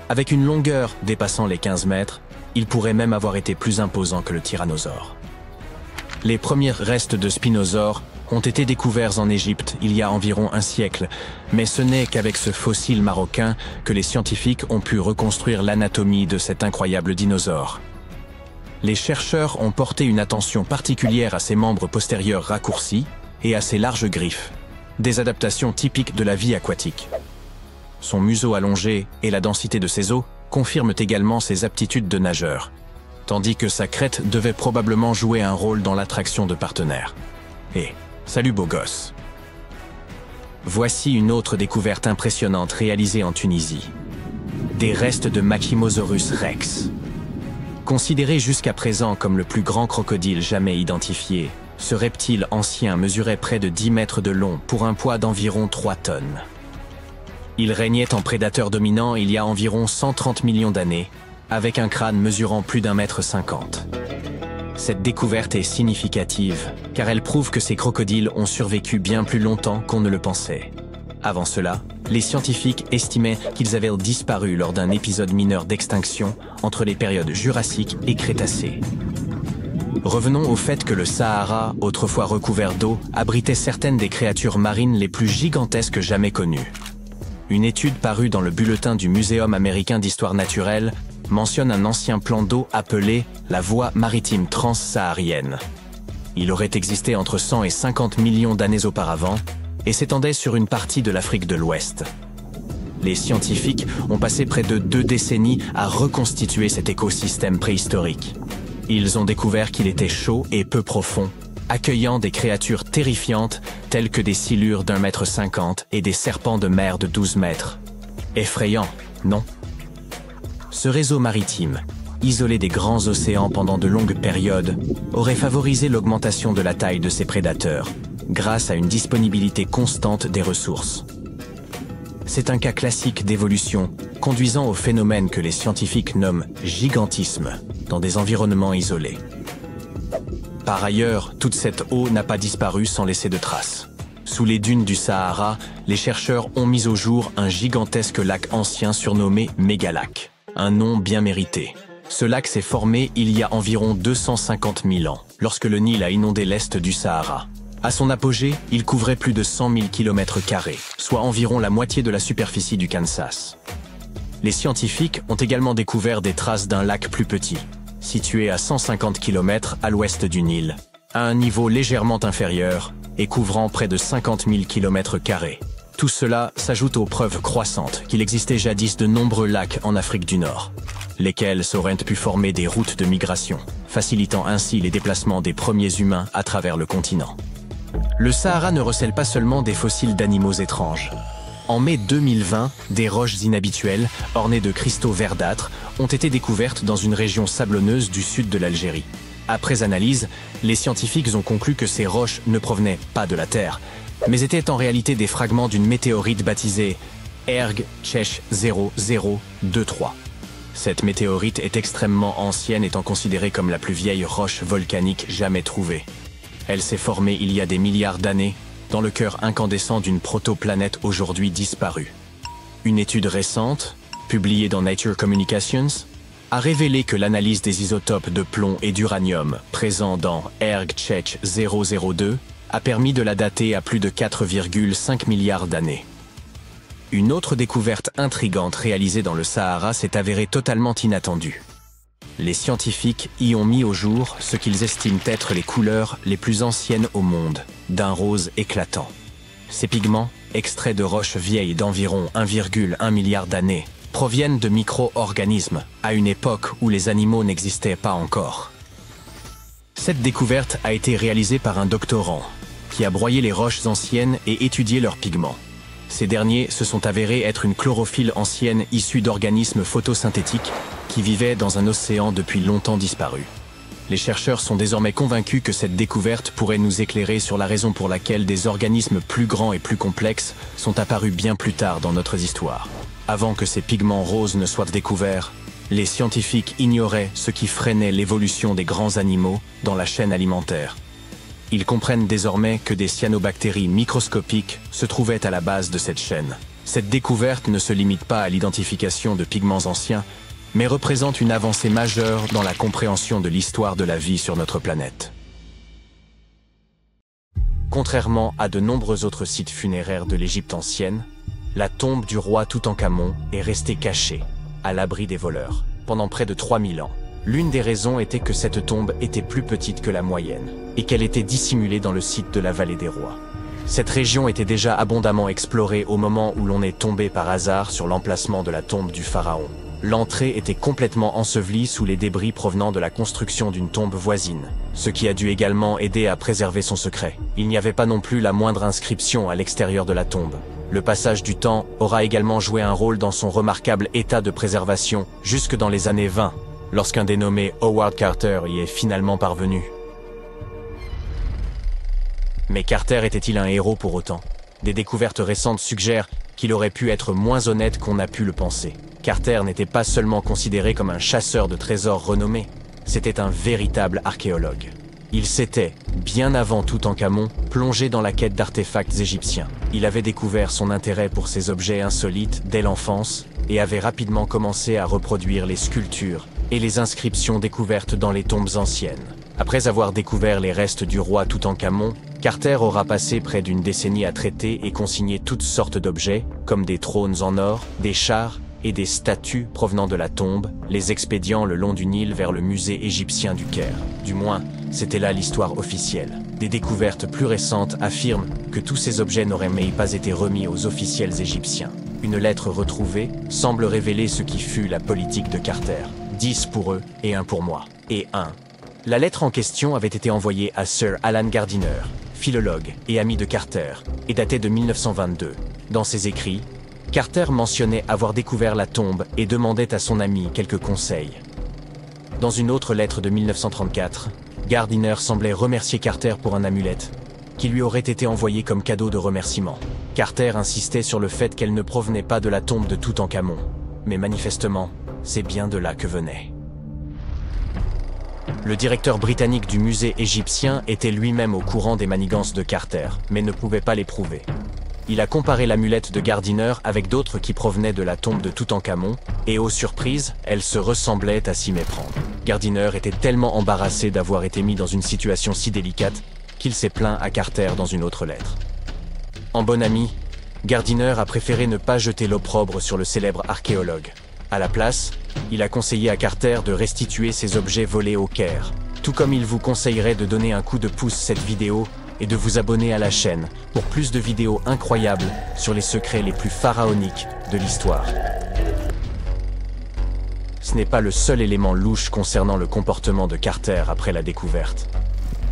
Avec une longueur dépassant les 15 mètres, il pourrait même avoir été plus imposant que le tyrannosaure. Les premiers restes de spinosaures ont été découverts en Égypte il y a environ un siècle, mais ce n'est qu'avec ce fossile marocain que les scientifiques ont pu reconstruire l'anatomie de cet incroyable dinosaure. Les chercheurs ont porté une attention particulière à ses membres postérieurs raccourcis et à ses larges griffes, des adaptations typiques de la vie aquatique. Son museau allongé et la densité de ses os confirment également ses aptitudes de nageur, tandis que sa crête devait probablement jouer un rôle dans l'attraction de partenaires. Et salut beau gosse! Voici une autre découverte impressionnante réalisée en Tunisie. Des restes de Machimosaurus rex. Considéré jusqu'à présent comme le plus grand crocodile jamais identifié, ce reptile ancien mesurait près de 10 mètres de long pour un poids d'environ 3 tonnes. Il régnait en prédateur dominant il y a environ 130 millions d'années, avec un crâne mesurant plus d'1,50 m. Cette découverte est significative, car elle prouve que ces crocodiles ont survécu bien plus longtemps qu'on ne le pensait. Avant cela, les scientifiques estimaient qu'ils avaient disparu lors d'un épisode mineur d'extinction entre les périodes Jurassique et Crétacé. Revenons au fait que le Sahara, autrefois recouvert d'eau, abritait certaines des créatures marines les plus gigantesques jamais connues. Une étude parue dans le bulletin du Muséum américain d'histoire naturelle mentionne un ancien plan d'eau appelé la voie maritime transsaharienne. Il aurait existé entre 100 et 50 millions d'années auparavant et s'étendait sur une partie de l'Afrique de l'Ouest. Les scientifiques ont passé près de 2 décennies à reconstituer cet écosystème préhistorique. Ils ont découvert qu'il était chaud et peu profond, accueillant des créatures terrifiantes telles que des silures d'1,50 m et des serpents de mer de 12 mètres. Effrayant, non? Ce réseau maritime, isolé des grands océans pendant de longues périodes, aurait favorisé l'augmentation de la taille de ses prédateurs, grâce à une disponibilité constante des ressources. C'est un cas classique d'évolution, conduisant au phénomène que les scientifiques nomment gigantisme, dans des environnements isolés. Par ailleurs, toute cette eau n'a pas disparu sans laisser de traces. Sous les dunes du Sahara, les chercheurs ont mis au jour un gigantesque lac ancien surnommé Mégalac, un nom bien mérité. Ce lac s'est formé il y a environ 250 000 ans, lorsque le Nil a inondé l'est du Sahara. À son apogée, il couvrait plus de 100 000 km², soit environ la moitié de la superficie du Kansas. Les scientifiques ont également découvert des traces d'un lac plus petit, situé à 150 km à l'ouest du Nil, à un niveau légèrement inférieur et couvrant près de 50 000 km². Tout cela s'ajoute aux preuves croissantes qu'il existait jadis de nombreux lacs en Afrique du Nord, lesquels auraient pu former des routes de migration, facilitant ainsi les déplacements des premiers humains à travers le continent. Le Sahara ne recèle pas seulement des fossiles d'animaux étranges. En mai 2020, des roches inhabituelles, ornées de cristaux verdâtres, ont été découvertes dans une région sablonneuse du sud de l'Algérie. Après analyse, les scientifiques ont conclu que ces roches ne provenaient pas de la Terre, mais étaient en réalité des fragments d'une météorite baptisée Erg Chech 0023. Cette météorite est extrêmement ancienne, étant considérée comme la plus vieille roche volcanique jamais trouvée. Elle s'est formée il y a des milliards d'années, dans le cœur incandescent d'une protoplanète aujourd'hui disparue. Une étude récente, publiée dans Nature Communications, a révélé que l'analyse des isotopes de plomb et d'uranium présents dans Erg Chech 002 a permis de la dater à plus de 4,5 milliards d'années. Une autre découverte intrigante réalisée dans le Sahara s'est avérée totalement inattendue. Les scientifiques y ont mis au jour ce qu'ils estiment être les couleurs les plus anciennes au monde, d'un rose éclatant. Ces pigments, extraits de roches vieilles d'environ 1,1 milliard d'années, proviennent de micro-organismes, à une époque où les animaux n'existaient pas encore. Cette découverte a été réalisée par un doctorant, qui a broyé les roches anciennes et étudié leurs pigments. Ces derniers se sont avérés être une chlorophylle ancienne issue d'organismes photosynthétiques qui vivaient dans un océan depuis longtemps disparu. Les chercheurs sont désormais convaincus que cette découverte pourrait nous éclairer sur la raison pour laquelle des organismes plus grands et plus complexes sont apparus bien plus tard dans notre histoire. Avant que ces pigments roses ne soient découverts, les scientifiques ignoraient ce qui freinait l'évolution des grands animaux dans la chaîne alimentaire. Ils comprennent désormais que des cyanobactéries microscopiques se trouvaient à la base de cette chaîne. Cette découverte ne se limite pas à l'identification de pigments anciens, mais représente une avancée majeure dans la compréhension de l'histoire de la vie sur notre planète. Contrairement à de nombreux autres sites funéraires de l'Égypte ancienne, la tombe du roi Toutankhamon est restée cachée, à l'abri des voleurs, pendant près de 3000 ans. L'une des raisons était que cette tombe était plus petite que la moyenne, et qu'elle était dissimulée dans le site de la Vallée des Rois. Cette région était déjà abondamment explorée au moment où l'on est tombé par hasard sur l'emplacement de la tombe du pharaon. L'entrée était complètement ensevelie sous les débris provenant de la construction d'une tombe voisine, ce qui a dû également aider à préserver son secret. Il n'y avait pas non plus la moindre inscription à l'extérieur de la tombe. Le passage du temps aura également joué un rôle dans son remarquable état de préservation jusque dans les années 20, lorsqu'un dénommé Howard Carter y est finalement parvenu. Mais Carter était-il un héros pour autant? Des découvertes récentes suggèrent qu'il aurait pu être moins honnête qu'on a pu le penser. Carter n'était pas seulement considéré comme un chasseur de trésors renommé, c'était un véritable archéologue. Il s'était, bien avant Toutankhamon, plongé dans la quête d'artefacts égyptiens. Il avait découvert son intérêt pour ces objets insolites dès l'enfance et avait rapidement commencé à reproduire les sculptures et les inscriptions découvertes dans les tombes anciennes. Après avoir découvert les restes du roi Toutankhamon, Carter aura passé près d'une décennie à traiter et consigner toutes sortes d'objets, comme des trônes en or, des chars et des statues provenant de la tombe, les expédiant le long du Nil vers le musée égyptien du Caire. Du moins, c'était là l'histoire officielle. Des découvertes plus récentes affirment que tous ces objets n'auraient même pas été remis aux officiels égyptiens. Une lettre retrouvée semble révéler ce qui fut la politique de Carter. 10 pour eux et 1 pour moi. Et 1. La lettre en question avait été envoyée à Sir Alan Gardiner, philologue et ami de Carter, et datée de 1922. Dans ses écrits, Carter mentionnait avoir découvert la tombe et demandait à son ami quelques conseils. Dans une autre lettre de 1934, Gardiner semblait remercier Carter pour un amulette, qui lui aurait été envoyé comme cadeau de remerciement. Carter insistait sur le fait qu'elle ne provenait pas de la tombe de Toutankhamon, mais manifestement, c'est bien de là que venait. Le directeur britannique du musée égyptien était lui-même au courant des manigances de Carter, mais ne pouvait pas les prouver. Il a comparé l'amulette de Gardiner avec d'autres qui provenaient de la tombe de Toutankhamon, et aux surprises, elles se ressemblaient à s'y méprendre. Gardiner était tellement embarrassé d'avoir été mis dans une situation si délicate qu'il s'est plaint à Carter dans une autre lettre. En bon ami, Gardiner a préféré ne pas jeter l'opprobre sur le célèbre archéologue. À la place, il a conseillé à Carter de restituer ses objets volés au Caire, tout comme il vous conseillerait de donner un coup de pouce cette vidéo et de vous abonner à la chaîne pour plus de vidéos incroyables sur les secrets les plus pharaoniques de l'histoire. Ce n'est pas le seul élément louche concernant le comportement de Carter après la découverte.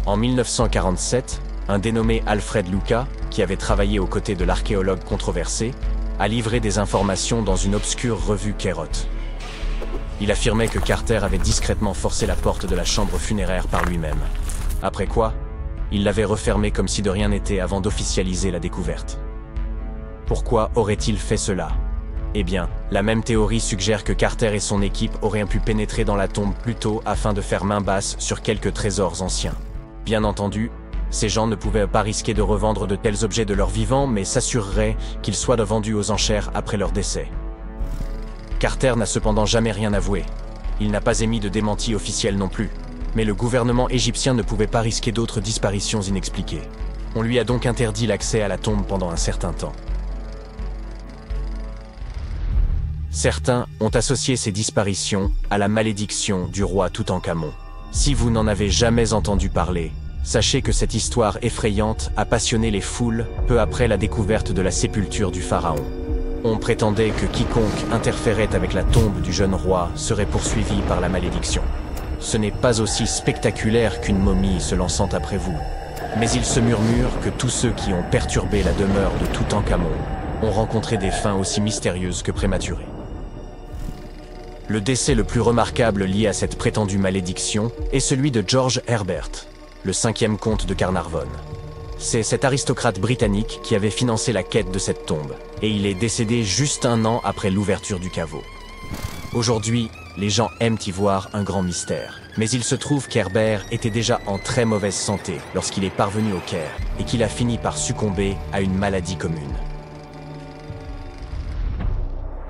En 1947, un dénommé Alfred Luca, qui avait travaillé aux côtés de l'archéologue controversé, a livré des informations dans une obscure revue Kérot. Il affirmait que Carter avait discrètement forcé la porte de la chambre funéraire par lui-même. Après quoi, il l'avait refermée comme si de rien n'était avant d'officialiser la découverte. Pourquoi aurait-il fait cela? Eh bien, la même théorie suggère que Carter et son équipe auraient pu pénétrer dans la tombe plus tôt afin de faire main basse sur quelques trésors anciens. Bien entendu, ces gens ne pouvaient pas risquer de revendre de tels objets de leur vivant, mais s'assureraient qu'ils soient vendus aux enchères après leur décès. Carter n'a cependant jamais rien avoué. Il n'a pas émis de démenti officiel non plus. Mais le gouvernement égyptien ne pouvait pas risquer d'autres disparitions inexpliquées. On lui a donc interdit l'accès à la tombe pendant un certain temps. Certains ont associé ces disparitions à la malédiction du roi Toutankhamon. Si vous n'en avez jamais entendu parler, sachez que cette histoire effrayante a passionné les foules peu après la découverte de la sépulture du pharaon. On prétendait que quiconque interférait avec la tombe du jeune roi serait poursuivi par la malédiction. Ce n'est pas aussi spectaculaire qu'une momie se lançant après vous, mais il se murmure que tous ceux qui ont perturbé la demeure de Toutankhamon ont rencontré des fins aussi mystérieuses que prématurées. Le décès le plus remarquable lié à cette prétendue malédiction est celui de George Herbert, le 5e comte de Carnarvon. C'est cet aristocrate britannique qui avait financé la quête de cette tombe, et il est décédé juste un an après l'ouverture du caveau. Aujourd'hui, les gens aiment y voir un grand mystère, mais il se trouve qu'Herbert était déjà en très mauvaise santé lorsqu'il est parvenu au Caire, et qu'il a fini par succomber à une maladie commune.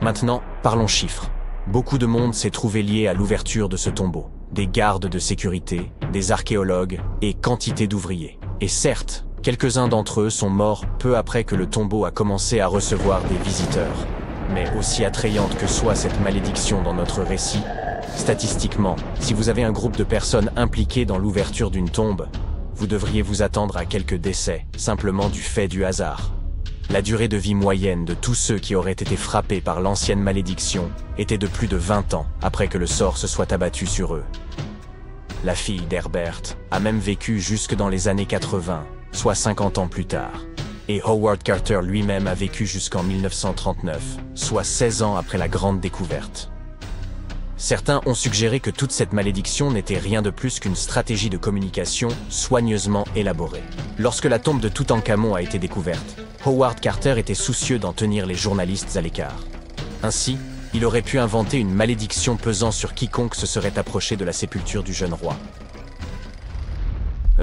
Maintenant, parlons chiffres. Beaucoup de monde s'est trouvé lié à l'ouverture de ce tombeau. Des gardes de sécurité, des archéologues et quantité d'ouvriers. Et certes, quelques-uns d'entre eux sont morts peu après que le tombeau a commencé à recevoir des visiteurs. Mais aussi attrayante que soit cette malédiction dans notre récit, statistiquement, si vous avez un groupe de personnes impliquées dans l'ouverture d'une tombe, vous devriez vous attendre à quelques décès, simplement du fait du hasard. La durée de vie moyenne de tous ceux qui auraient été frappés par l'ancienne malédiction était de plus de 20 ans après que le sort se soit abattu sur eux. La fille d'Herbert a même vécu jusque dans les années 80, soit 50 ans plus tard. Et Howard Carter lui-même a vécu jusqu'en 1939, soit 16 ans après la grande découverte. Certains ont suggéré que toute cette malédiction n'était rien de plus qu'une stratégie de communication soigneusement élaborée. Lorsque la tombe de Toutankhamon a été découverte, Howard Carter était soucieux d'en tenir les journalistes à l'écart. Ainsi, il aurait pu inventer une malédiction pesant sur quiconque se serait approché de la sépulture du jeune roi.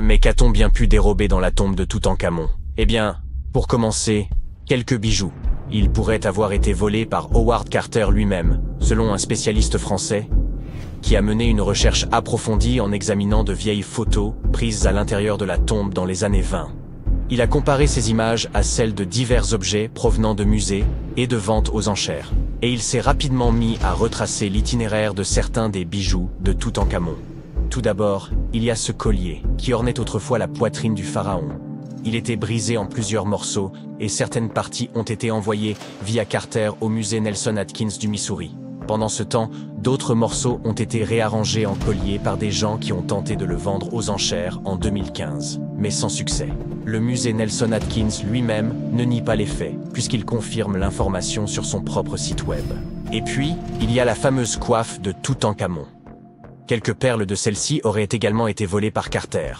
Mais qu'a-t-on bien pu dérober dans la tombe de Toutankhamon? Eh bien, pour commencer, quelques bijoux. Ils pourraient avoir été volés par Howard Carter lui-même, selon un spécialiste français, qui a mené une recherche approfondie en examinant de vieilles photos prises à l'intérieur de la tombe dans les années 20. Il a comparé ces images à celles de divers objets provenant de musées et de ventes aux enchères, et il s'est rapidement mis à retracer l'itinéraire de certains des bijoux de Toutankhamon. Tout d'abord, il y a ce collier, qui ornait autrefois la poitrine du pharaon. Il était brisé en plusieurs morceaux, et certaines parties ont été envoyées via Carter au musée Nelson Atkins du Missouri. Pendant ce temps, d'autres morceaux ont été réarrangés en collier par des gens qui ont tenté de le vendre aux enchères en 2015, mais sans succès. Le musée Nelson Atkins lui-même ne nie pas les faits, puisqu'il confirme l'information sur son propre site web. Et puis, il y a la fameuse coiffe de Toutankhamon. Quelques perles de celle-ci auraient également été volées par Carter.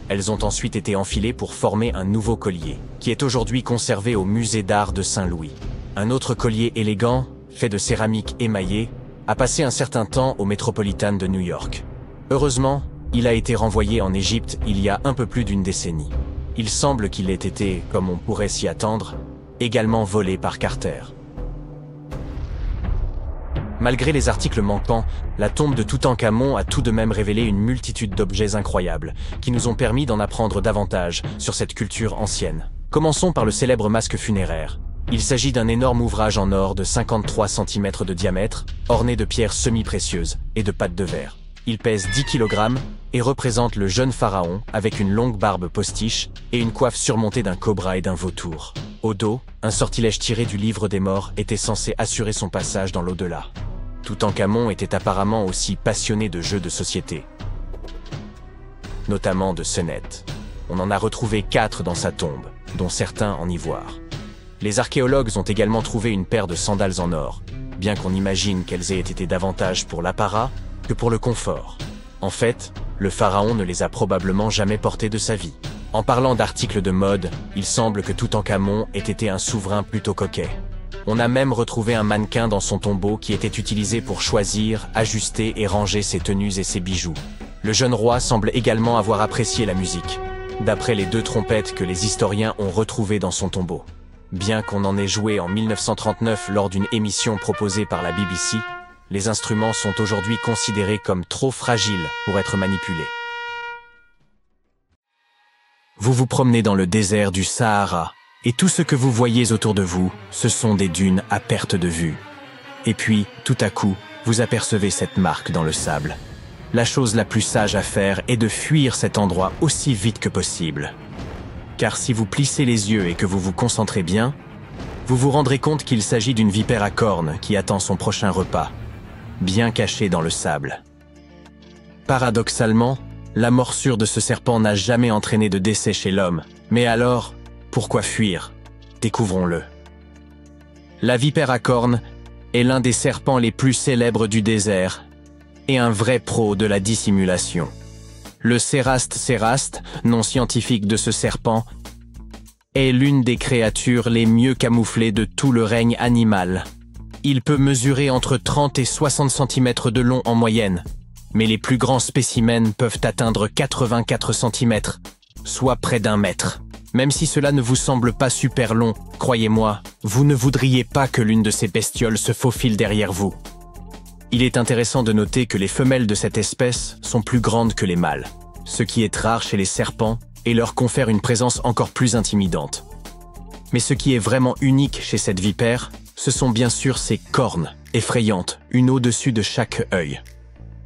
Elles ont ensuite été enfilées pour former un nouveau collier, qui est aujourd'hui conservé au musée d'art de Saint-Louis. Un autre collier élégant, fait de céramique émaillée, a passé un certain temps au Metropolitan de New York. Heureusement, il a été renvoyé en Égypte il y a un peu plus d'une décennie. Il semble qu'il ait été, comme on pourrait s'y attendre, également volé par Carter. Malgré les articles manquants, la tombe de Toutankhamon a tout de même révélé une multitude d'objets incroyables, qui nous ont permis d'en apprendre davantage sur cette culture ancienne. Commençons par le célèbre masque funéraire. Il s'agit d'un énorme ouvrage en or de 53 cm de diamètre, orné de pierres semi-précieuses et de pâte de verre. Il pèse 10 kg et représente le jeune pharaon avec une longue barbe postiche et une coiffe surmontée d'un cobra et d'un vautour. Au dos, un sortilège tiré du livre des morts était censé assurer son passage dans l'au-delà. Toutankhamon était apparemment aussi passionné de jeux de société, notamment de sonnettes. On en a retrouvé 4 dans sa tombe, dont certains en ivoire. Les archéologues ont également trouvé une paire de sandales en or, bien qu'on imagine qu'elles aient été davantage pour l'apparat que pour le confort. En fait, le pharaon ne les a probablement jamais portées de sa vie. En parlant d'articles de mode, il semble que Toutankhamon ait été un souverain plutôt coquet. On a même retrouvé un mannequin dans son tombeau qui était utilisé pour choisir, ajuster et ranger ses tenues et ses bijoux. Le jeune roi semble également avoir apprécié la musique, d'après les 2 trompettes que les historiens ont retrouvées dans son tombeau. Bien qu'on en ait joué en 1939 lors d'une émission proposée par la BBC, les instruments sont aujourd'hui considérés comme trop fragiles pour être manipulés. Vous vous promenez dans le désert du Sahara, et tout ce que vous voyez autour de vous, ce sont des dunes à perte de vue. Et puis, tout à coup, vous apercevez cette marque dans le sable. La chose la plus sage à faire est de fuir cet endroit aussi vite que possible. Car si vous plissez les yeux et que vous vous concentrez bien, vous vous rendrez compte qu'il s'agit d'une vipère à cornes qui attend son prochain repas, bien cachée dans le sable. Paradoxalement, la morsure de ce serpent n'a jamais entraîné de décès chez l'homme. Mais alors, pourquoi fuir? Découvrons-le. La vipère à cornes est l'un des serpents les plus célèbres du désert et un vrai pro de la dissimulation. Le céraste, nom scientifique de ce serpent, est l'une des créatures les mieux camouflées de tout le règne animal. Il peut mesurer entre 30 et 60 cm de long en moyenne, mais les plus grands spécimens peuvent atteindre 84 cm, soit près d'1 mètre. Même si cela ne vous semble pas super long, croyez-moi, vous ne voudriez pas que l'une de ces bestioles se faufile derrière vous. Il est intéressant de noter que les femelles de cette espèce sont plus grandes que les mâles, ce qui est rare chez les serpents et leur confère une présence encore plus intimidante. Mais ce qui est vraiment unique chez cette vipère, ce sont bien sûr ses cornes, effrayantes, une au-dessus de chaque œil.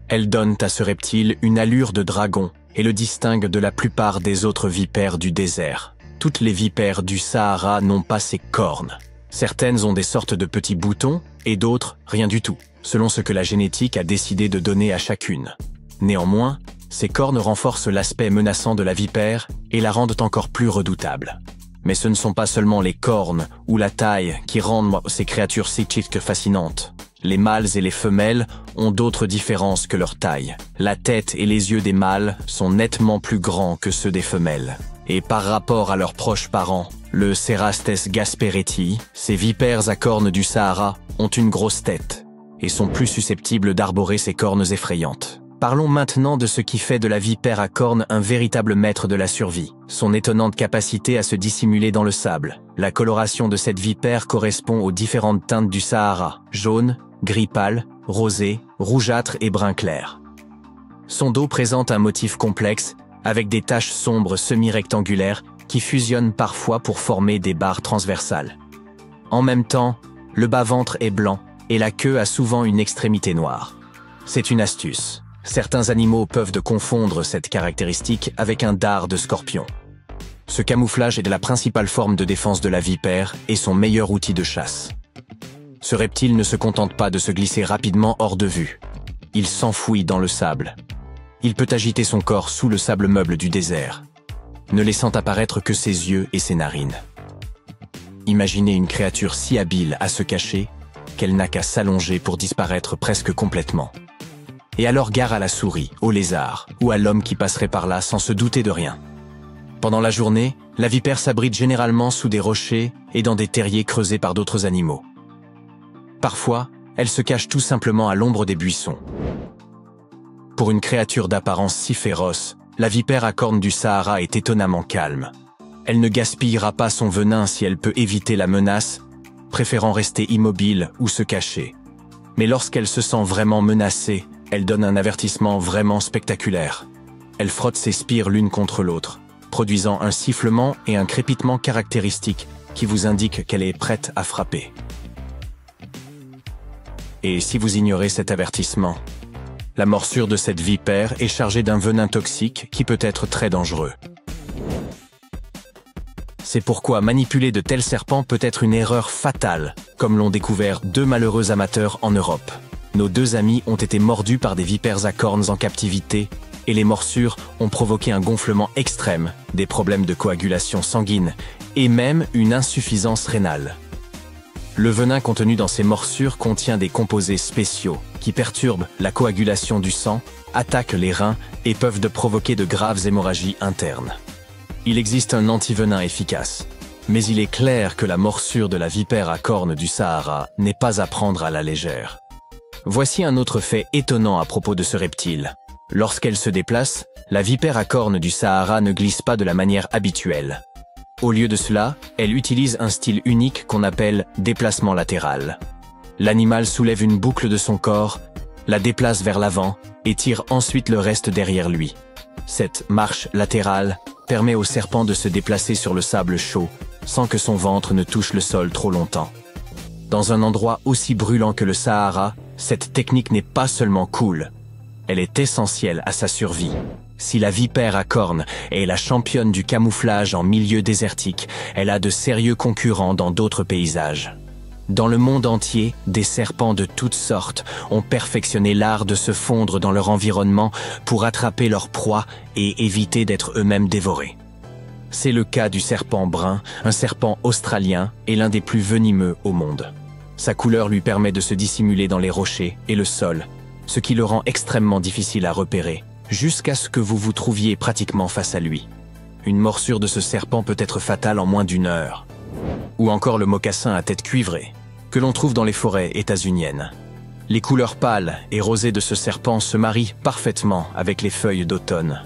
Elles donnent à ce reptile une allure de dragon et le distinguent de la plupart des autres vipères du désert. Toutes les vipères du Sahara n'ont pas ces cornes. Certaines ont des sortes de petits boutons et d'autres rien du tout, selon ce que la génétique a décidé de donner à chacune. Néanmoins, ces cornes renforcent l'aspect menaçant de la vipère et la rendent encore plus redoutable. Mais ce ne sont pas seulement les cornes ou la taille qui rendent ces créatures si chic que fascinantes. Les mâles et les femelles ont d'autres différences que leur taille. La tête et les yeux des mâles sont nettement plus grands que ceux des femelles. Et par rapport à leurs proches parents, le Cerastes gasperetti, ces vipères à cornes du Sahara ont une grosse tête et sont plus susceptibles d'arborer ces cornes effrayantes. Parlons maintenant de ce qui fait de la vipère à cornes un véritable maître de la survie. Son étonnante capacité à se dissimuler dans le sable. La coloration de cette vipère correspond aux différentes teintes du Sahara, jaune, gris pâle, rosé, rougeâtre et brun clair. Son dos présente un motif complexe, avec des taches sombres semi-rectangulaires qui fusionnent parfois pour former des barres transversales. En même temps, le bas-ventre est blanc et la queue a souvent une extrémité noire. C'est une astuce. Certains animaux peuvent confondre cette caractéristique avec un dard de scorpion. Ce camouflage est la principale forme de défense de la vipère et son meilleur outil de chasse. Ce reptile ne se contente pas de se glisser rapidement hors de vue. Il s'enfouit dans le sable. Il peut agiter son corps sous le sable meuble du désert, ne laissant apparaître que ses yeux et ses narines. Imaginez une créature si habile à se cacher qu'elle n'a qu'à s'allonger pour disparaître presque complètement. Et alors gare à la souris, au lézard ou à l'homme qui passerait par là sans se douter de rien. Pendant la journée, la vipère s'abrite généralement sous des rochers et dans des terriers creusés par d'autres animaux. Parfois, elle se cache tout simplement à l'ombre des buissons. Pour une créature d'apparence si féroce, la vipère à cornes du Sahara est étonnamment calme. Elle ne gaspillera pas son venin si elle peut éviter la menace, préférant rester immobile ou se cacher. Mais lorsqu'elle se sent vraiment menacée, elle donne un avertissement vraiment spectaculaire. Elle frotte ses spires l'une contre l'autre, produisant un sifflement et un crépitement caractéristiques qui vous indiquent qu'elle est prête à frapper. Et si vous ignorez cet avertissement, la morsure de cette vipère est chargée d'un venin toxique qui peut être très dangereux. C'est pourquoi manipuler de tels serpents peut être une erreur fatale, comme l'ont découvert 2 malheureux amateurs en Europe. Nos 2 amis ont été mordus par des vipères à cornes en captivité et les morsures ont provoqué un gonflement extrême, des problèmes de coagulation sanguine et même une insuffisance rénale. Le venin contenu dans ces morsures contient des composés spéciaux qui perturbent la coagulation du sang, attaquent les reins et peuvent provoquer de graves hémorragies internes. Il existe un antivenin efficace, mais il est clair que la morsure de la vipère à cornes du Sahara n'est pas à prendre à la légère. Voici un autre fait étonnant à propos de ce reptile. Lorsqu'elle se déplace, la vipère à cornes du Sahara ne glisse pas de la manière habituelle. Au lieu de cela, elle utilise un style unique qu'on appelle déplacement latéral. L'animal soulève une boucle de son corps, la déplace vers l'avant et tire ensuite le reste derrière lui. Cette marche latérale permet au serpent de se déplacer sur le sable chaud sans que son ventre ne touche le sol trop longtemps. Dans un endroit aussi brûlant que le Sahara, cette technique n'est pas seulement cool, elle est essentielle à sa survie. Si la vipère à cornes est la championne du camouflage en milieu désertique, elle a de sérieux concurrents dans d'autres paysages. Dans le monde entier, des serpents de toutes sortes ont perfectionné l'art de se fondre dans leur environnement pour attraper leur proie et éviter d'être eux-mêmes dévorés. C'est le cas du serpent brun, un serpent australien et l'un des plus venimeux au monde. Sa couleur lui permet de se dissimuler dans les rochers et le sol, ce qui le rend extrêmement difficile à repérer, jusqu'à ce que vous vous trouviez pratiquement face à lui. Une morsure de ce serpent peut être fatale en moins d'1 heure. Ou encore le mocassin à tête cuivrée, que l'on trouve dans les forêts états-uniennes. Les couleurs pâles et rosées de ce serpent se marient parfaitement avec les feuilles d'automne.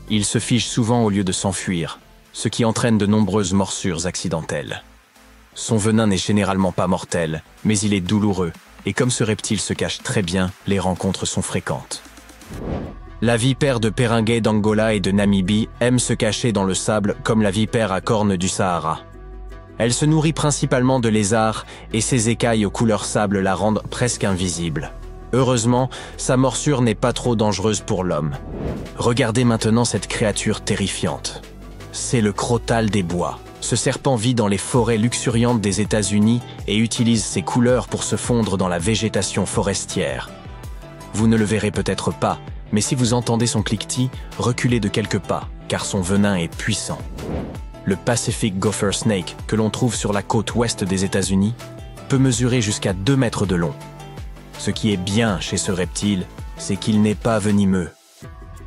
Il se fige souvent au lieu de s'enfuir, ce qui entraîne de nombreuses morsures accidentelles. Son venin n'est généralement pas mortel, mais il est douloureux, et comme ce reptile se cache très bien, les rencontres sont fréquentes. La vipère de Peringuet d'Angola et de Namibie aime se cacher dans le sable comme la vipère à cornes du Sahara. Elle se nourrit principalement de lézards et ses écailles aux couleurs sable la rendent presque invisible. Heureusement, sa morsure n'est pas trop dangereuse pour l'homme. Regardez maintenant cette créature terrifiante. C'est le crotale des bois. Ce serpent vit dans les forêts luxuriantes des États-Unis et utilise ses couleurs pour se fondre dans la végétation forestière. Vous ne le verrez peut-être pas, mais si vous entendez son cliquetis, reculez de quelques pas, car son venin est puissant. Le Pacific Gopher Snake, que l'on trouve sur la côte ouest des États-Unis, peut mesurer jusqu'à 2 mètres de long. Ce qui est bien chez ce reptile, c'est qu'il n'est pas venimeux.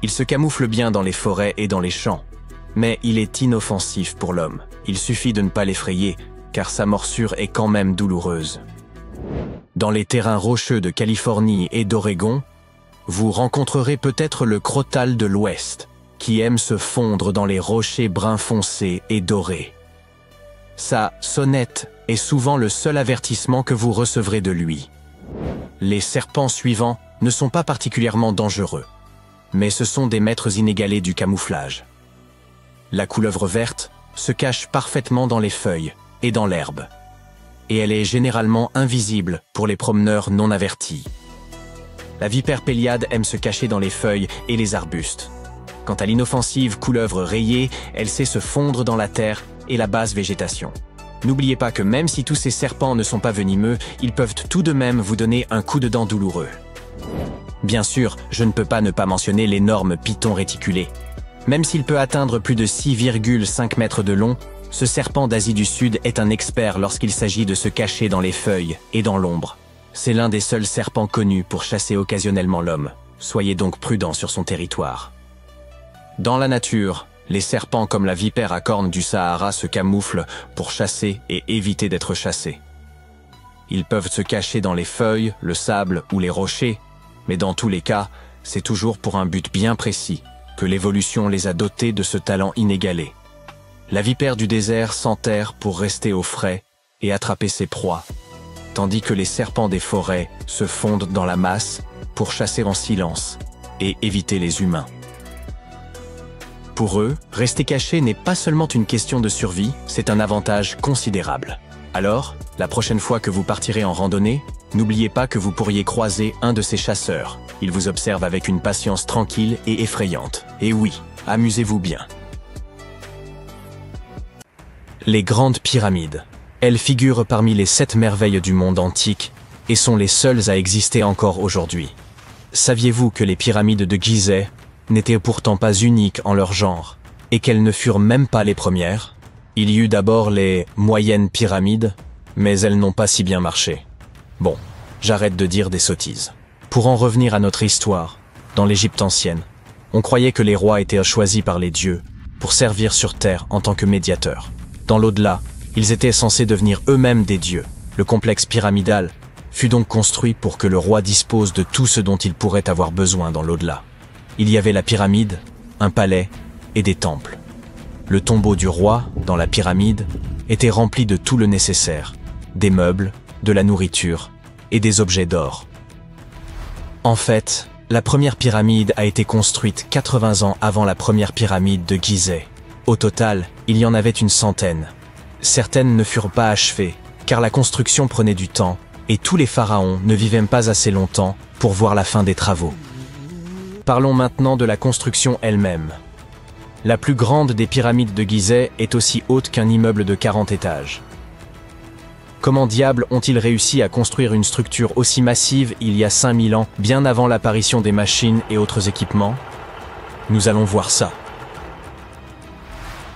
Il se camoufle bien dans les forêts et dans les champs, mais il est inoffensif pour l'homme. Il suffit de ne pas l'effrayer, car sa morsure est quand même douloureuse. Dans les terrains rocheux de Californie et d'Oregon, vous rencontrerez peut-être le crotale de l'Ouest, qui aime se fondre dans les rochers bruns foncés et dorés. Sa sonnette est souvent le seul avertissement que vous recevrez de lui. Les serpents suivants ne sont pas particulièrement dangereux, mais ce sont des maîtres inégalés du camouflage. La couleuvre verte se cache parfaitement dans les feuilles et dans l'herbe, et elle est généralement invisible pour les promeneurs non avertis. La vipère péliade aime se cacher dans les feuilles et les arbustes. Quant à l'inoffensive couleuvre rayée, elle sait se fondre dans la terre et la basse végétation. N'oubliez pas que même si tous ces serpents ne sont pas venimeux, ils peuvent tout de même vous donner un coup de dent douloureux. Bien sûr, je ne peux pas ne pas mentionner l'énorme python réticulé. Même s'il peut atteindre plus de 6,5 mètres de long, ce serpent d'Asie du Sud est un expert lorsqu'il s'agit de se cacher dans les feuilles et dans l'ombre. C'est l'un des seuls serpents connus pour chasser occasionnellement l'homme. Soyez donc prudents sur son territoire. Dans la nature, les serpents comme la vipère à cornes du Sahara se camouflent pour chasser et éviter d'être chassés. Ils peuvent se cacher dans les feuilles, le sable ou les rochers, mais dans tous les cas, c'est toujours pour un but bien précis que l'évolution les a dotés de ce talent inégalé. La vipère du désert s'enterre pour rester au frais et attraper ses proies, tandis que les serpents des forêts se fondent dans la masse pour chasser en silence et éviter les humains. Pour eux, rester caché n'est pas seulement une question de survie, c'est un avantage considérable. Alors, la prochaine fois que vous partirez en randonnée, n'oubliez pas que vous pourriez croiser un de ces chasseurs. Il vous observe avec une patience tranquille et effrayante. Et oui, amusez-vous bien. Les grandes pyramides. Elles figurent parmi les 7 merveilles du monde antique et sont les seules à exister encore aujourd'hui. Saviez-vous que les pyramides de Gizeh n'étaient pourtant pas uniques en leur genre et qu'elles ne furent même pas les premières? Il y eut d'abord les moyennes pyramides, mais elles n'ont pas si bien marché. Bon, j'arrête de dire des sottises. Pour en revenir à notre histoire, dans l'Égypte ancienne, on croyait que les rois étaient choisis par les dieux pour servir sur terre en tant que médiateurs. Dans l'au-delà, ils étaient censés devenir eux-mêmes des dieux. Le complexe pyramidal fut donc construit pour que le roi dispose de tout ce dont il pourrait avoir besoin dans l'au-delà. Il y avait la pyramide, un palais et des temples. Le tombeau du roi, dans la pyramide, était rempli de tout le nécessaire, des meubles, de la nourriture et des objets d'or. En fait, la première pyramide a été construite 80 ans avant la première pyramide de Gizeh. Au total, il y en avait une centaine. Certaines ne furent pas achevées, car la construction prenait du temps, et tous les pharaons ne vivaient pas assez longtemps pour voir la fin des travaux. Parlons maintenant de la construction elle-même. La plus grande des pyramides de Gizeh est aussi haute qu'un immeuble de 40 étages. Comment diable ont-ils réussi à construire une structure aussi massive il y a 5000 ans, bien avant l'apparition des machines et autres équipements? Nous allons voir ça.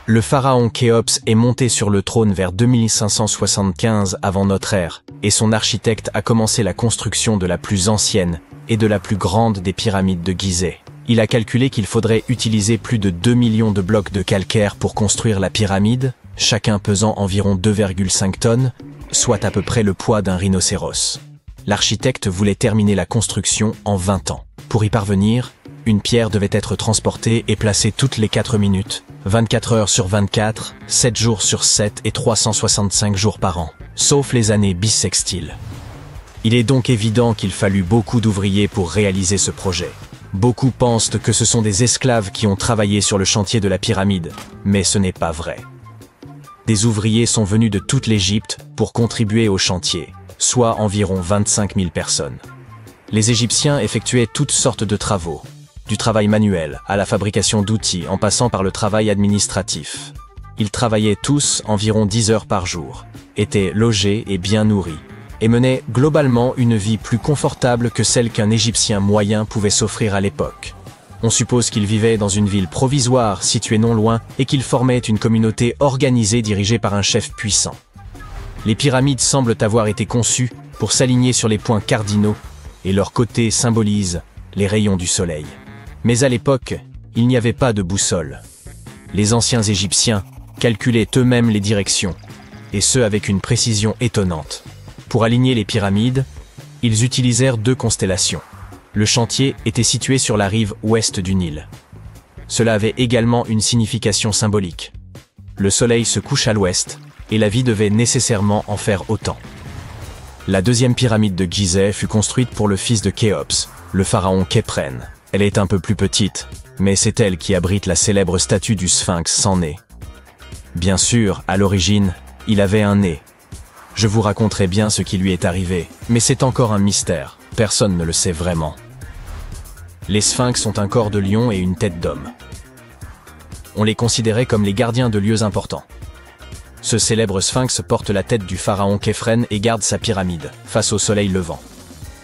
Le pharaon Khéops est monté sur le trône vers 2575 avant notre ère, et son architecte a commencé la construction de la plus ancienne et de la plus grande des pyramides de Gizeh. Il a calculé qu'il faudrait utiliser plus de 2 millions de blocs de calcaire pour construire la pyramide, chacun pesant environ 2,5 tonnes, soit à peu près le poids d'un rhinocéros. L'architecte voulait terminer la construction en 20 ans. Pour y parvenir, une pierre devait être transportée et placée toutes les 4 minutes, 24 heures sur 24, 7 jours sur 7 et 365 jours par an, sauf les années bissextiles. Il est donc évident qu'il fallut beaucoup d'ouvriers pour réaliser ce projet. Beaucoup pensent que ce sont des esclaves qui ont travaillé sur le chantier de la pyramide, mais ce n'est pas vrai. Des ouvriers sont venus de toute l'Égypte pour contribuer au chantier, soit environ 25 000 personnes. Les Égyptiens effectuaient toutes sortes de travaux, du travail manuel à la fabrication d'outils en passant par le travail administratif. Ils travaillaient tous environ 10 heures par jour, étaient logés et bien nourris, et menaient globalement une vie plus confortable que celle qu'un Égyptien moyen pouvait s'offrir à l'époque. On suppose qu'ils vivaient dans une ville provisoire située non loin et qu'ils formaient une communauté organisée dirigée par un chef puissant. Les pyramides semblent avoir été conçues pour s'aligner sur les points cardinaux et leur côté symbolise les rayons du soleil. Mais à l'époque, il n'y avait pas de boussole. Les anciens Égyptiens calculaient eux-mêmes les directions, et ce avec une précision étonnante. Pour aligner les pyramides, ils utilisèrent 2 constellations. Le chantier était situé sur la rive ouest du Nil. Cela avait également une signification symbolique. Le soleil se couche à l'ouest, et la vie devait nécessairement en faire autant. La deuxième pyramide de Gizeh fut construite pour le fils de Khéops, le pharaon Khéphren. Elle est un peu plus petite, mais c'est elle qui abrite la célèbre statue du Sphinx sans nez. Bien sûr, à l'origine, il avait un nez. Je vous raconterai bien ce qui lui est arrivé, mais c'est encore un mystère, personne ne le sait vraiment. Les sphinx ont un corps de lion et une tête d'homme. On les considérait comme les gardiens de lieux importants. Ce célèbre sphinx porte la tête du pharaon Khéphren et garde sa pyramide, face au soleil levant.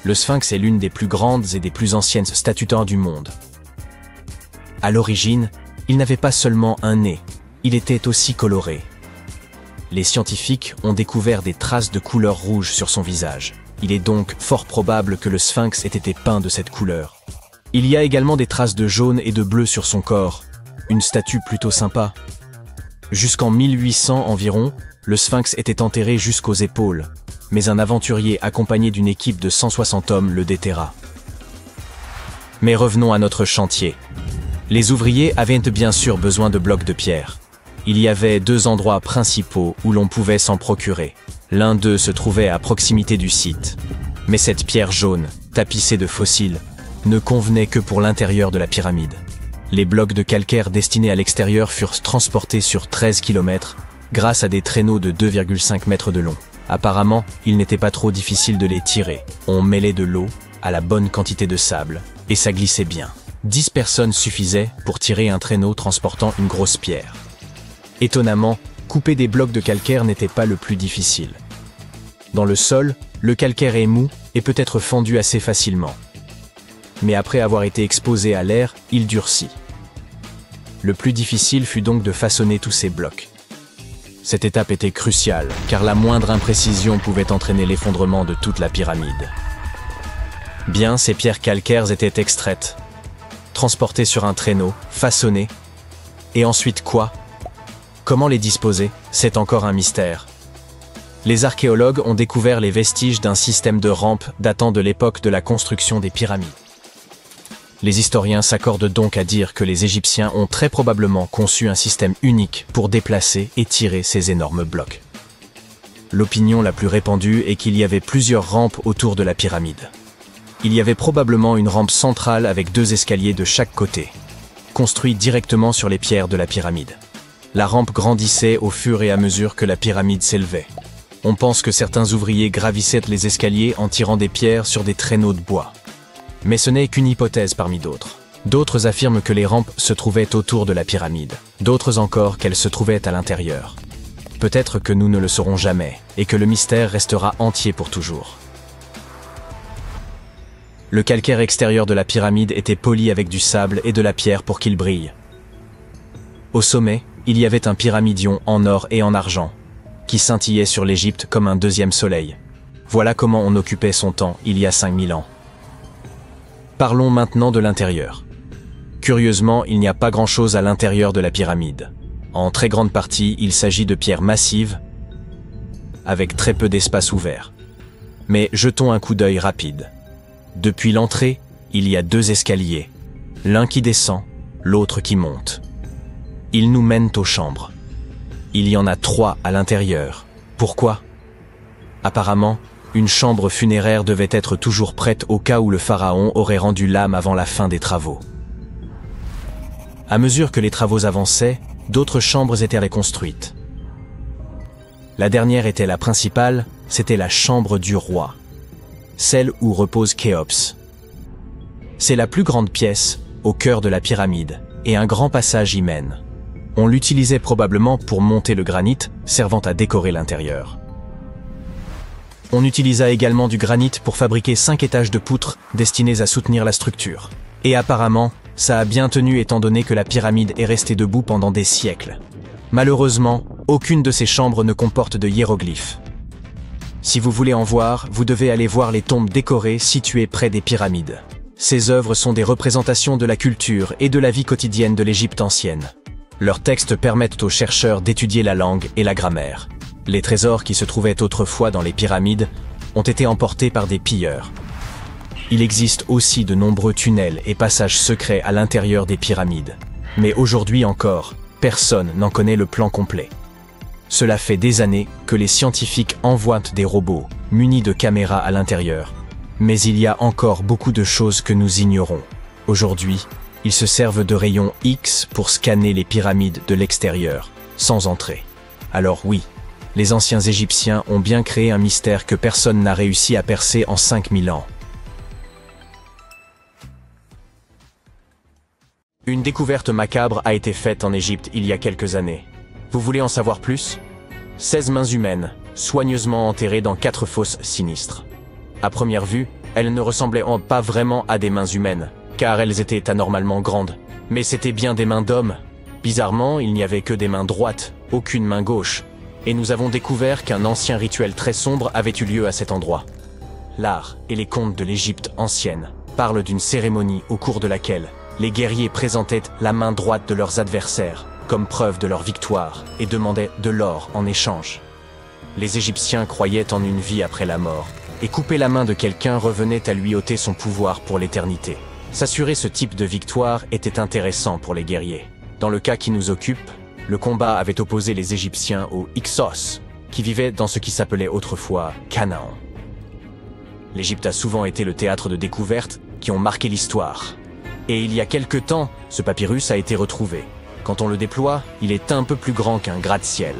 Le sphinx est l'une des plus grandes et des plus anciennes statues du monde. À l'origine, il n'avait pas seulement un nez, il était aussi coloré. Les scientifiques ont découvert des traces de couleur rouge sur son visage. Il est donc fort probable que le sphinx ait été peint de cette couleur. Il y a également des traces de jaune et de bleu sur son corps, une statue plutôt sympa. Jusqu'en 1800 environ, le sphinx était enterré jusqu'aux épaules, mais un aventurier accompagné d'une équipe de 160 hommes le déterra. Mais revenons à notre chantier. Les ouvriers avaient bien sûr besoin de blocs de pierre. Il y avait 2 endroits principaux où l'on pouvait s'en procurer. L'un d'eux se trouvait à proximité du site. Mais cette pierre jaune, tapissée de fossiles, ne convenait que pour l'intérieur de la pyramide. Les blocs de calcaire destinés à l'extérieur furent transportés sur 13 km grâce à des traîneaux de 2,5 mètres de long. Apparemment, il n'était pas trop difficile de les tirer. On mêlait de l'eau à la bonne quantité de sable, et ça glissait bien. 10 personnes suffisaient pour tirer un traîneau transportant une grosse pierre. Étonnamment, couper des blocs de calcaire n'était pas le plus difficile. Dans le sol, le calcaire est mou et peut être fendu assez facilement. Mais après avoir été exposé à l'air, il durcit. Le plus difficile fut donc de façonner tous ces blocs. Cette étape était cruciale, car la moindre imprécision pouvait entraîner l'effondrement de toute la pyramide. Bien, ces pierres calcaires étaient extraites, transportées sur un traîneau, façonnées. Et ensuite quoi? Comment les disposer? C'est encore un mystère. Les archéologues ont découvert les vestiges d'un système de rampes datant de l'époque de la construction des pyramides. Les historiens s'accordent donc à dire que les Égyptiens ont très probablement conçu un système unique pour déplacer et tirer ces énormes blocs. L'opinion la plus répandue est qu'il y avait plusieurs rampes autour de la pyramide. Il y avait probablement une rampe centrale avec 2 escaliers de chaque côté, construits directement sur les pierres de la pyramide. La rampe grandissait au fur et à mesure que la pyramide s'élevait. On pense que certains ouvriers gravissaient les escaliers en tirant des pierres sur des traîneaux de bois. Mais ce n'est qu'une hypothèse parmi d'autres. D'autres affirment que les rampes se trouvaient autour de la pyramide, d'autres encore qu'elles se trouvaient à l'intérieur. Peut-être que nous ne le saurons jamais, et que le mystère restera entier pour toujours. Le calcaire extérieur de la pyramide était poli avec du sable et de la pierre pour qu'il brille. Au sommet, il y avait un pyramidion en or et en argent, qui scintillait sur l'Égypte comme un deuxième soleil. Voilà comment on occupait son temps il y a 5000 ans. Parlons maintenant de l'intérieur. Curieusement, il n'y a pas grand-chose à l'intérieur de la pyramide. En très grande partie, il s'agit de pierres massives, avec très peu d'espace ouvert. Mais jetons un coup d'œil rapide. Depuis l'entrée, il y a 2 escaliers, l'un qui descend, l'autre qui monte. Ils nous mènent aux chambres. Il y en a 3 à l'intérieur. Pourquoi? Apparemment, une chambre funéraire devait être toujours prête au cas où le pharaon aurait rendu l'âme avant la fin des travaux. À mesure que les travaux avançaient, d'autres chambres étaient reconstruites. La dernière était la principale, c'était la chambre du roi, celle où repose Khéops. C'est la plus grande pièce, au cœur de la pyramide, et un grand passage y mène. On l'utilisait probablement pour monter le granit, servant à décorer l'intérieur. On utilisa également du granit pour fabriquer 5 étages de poutres destinés à soutenir la structure. Et apparemment, ça a bien tenu étant donné que la pyramide est restée debout pendant des siècles. Malheureusement, aucune de ces chambres ne comporte de hiéroglyphes. Si vous voulez en voir, vous devez aller voir les tombes décorées situées près des pyramides. Ces œuvres sont des représentations de la culture et de la vie quotidienne de l'Égypte ancienne. Leurs textes permettent aux chercheurs d'étudier la langue et la grammaire. Les trésors qui se trouvaient autrefois dans les pyramides ont été emportés par des pilleurs. Il existe aussi de nombreux tunnels et passages secrets à l'intérieur des pyramides. Mais aujourd'hui encore, personne n'en connaît le plan complet. Cela fait des années que les scientifiques envoient des robots munis de caméras à l'intérieur. Mais il y a encore beaucoup de choses que nous ignorons. Aujourd'hui, ils se servent de rayons X pour scanner les pyramides de l'extérieur, sans entrer. Alors oui, les anciens Égyptiens ont bien créé un mystère que personne n'a réussi à percer en 5000 ans. Une découverte macabre a été faite en Égypte il y a quelques années. Vous voulez en savoir plus? 16 mains humaines, soigneusement enterrées dans 4 fosses sinistres. À première vue, elles ne ressemblaient pas vraiment à des mains humaines, car elles étaient anormalement grandes. Mais c'étaient bien des mains d'hommes. Bizarrement, il n'y avait que des mains droites, aucune main gauche. Et nous avons découvert qu'un ancien rituel très sombre avait eu lieu à cet endroit. L'art et les contes de l'Égypte ancienne parlent d'une cérémonie au cours de laquelle les guerriers présentaient la main droite de leurs adversaires comme preuve de leur victoire et demandaient de l'or en échange. Les Égyptiens croyaient en une vie après la mort, et couper la main de quelqu'un revenait à lui ôter son pouvoir pour l'éternité. S'assurer ce type de victoire était intéressant pour les guerriers. Dans le cas qui nous occupe, le combat avait opposé les Égyptiens aux Hyksos, qui vivaient dans ce qui s'appelait autrefois Canaan. L'Égypte a souvent été le théâtre de découvertes qui ont marqué l'histoire. Et il y a quelque temps, ce papyrus a été retrouvé. Quand on le déploie, il est un peu plus grand qu'un gratte-ciel.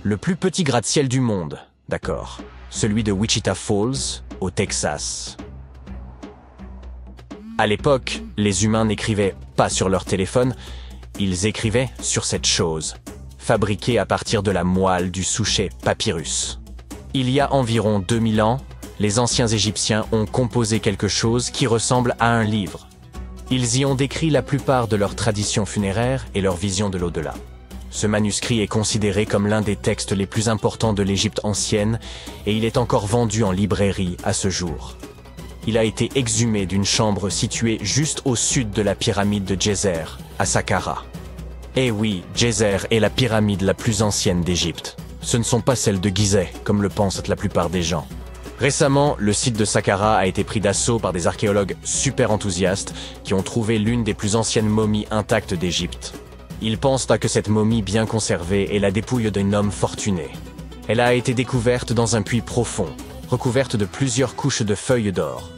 Le plus petit gratte-ciel du monde, d'accord. Celui de Wichita Falls, au Texas. À l'époque, les humains n'écrivaient pas sur leur téléphone, ils écrivaient sur cette chose, fabriquée à partir de la moelle du souchet papyrus. Il y a environ 2000 ans, les anciens Égyptiens ont composé quelque chose qui ressemble à un livre. Ils y ont décrit la plupart de leurs traditions funéraires et leur vision de l'au-delà. Ce manuscrit est considéré comme l'un des textes les plus importants de l'Égypte ancienne et il est encore vendu en librairie à ce jour. Il a été exhumé d'une chambre située juste au sud de la pyramide de Djéser, à Saqqara. Eh oui, Djéser est la pyramide la plus ancienne d'Égypte. Ce ne sont pas celles de Gizeh, comme le pensent la plupart des gens. Récemment, le site de Saqqara a été pris d'assaut par des archéologues super enthousiastes qui ont trouvé l'une des plus anciennes momies intactes d'Égypte. Ils pensent que cette momie bien conservée est la dépouille d'un homme fortuné. Elle a été découverte dans un puits profond, recouverte de plusieurs couches de feuilles d'or.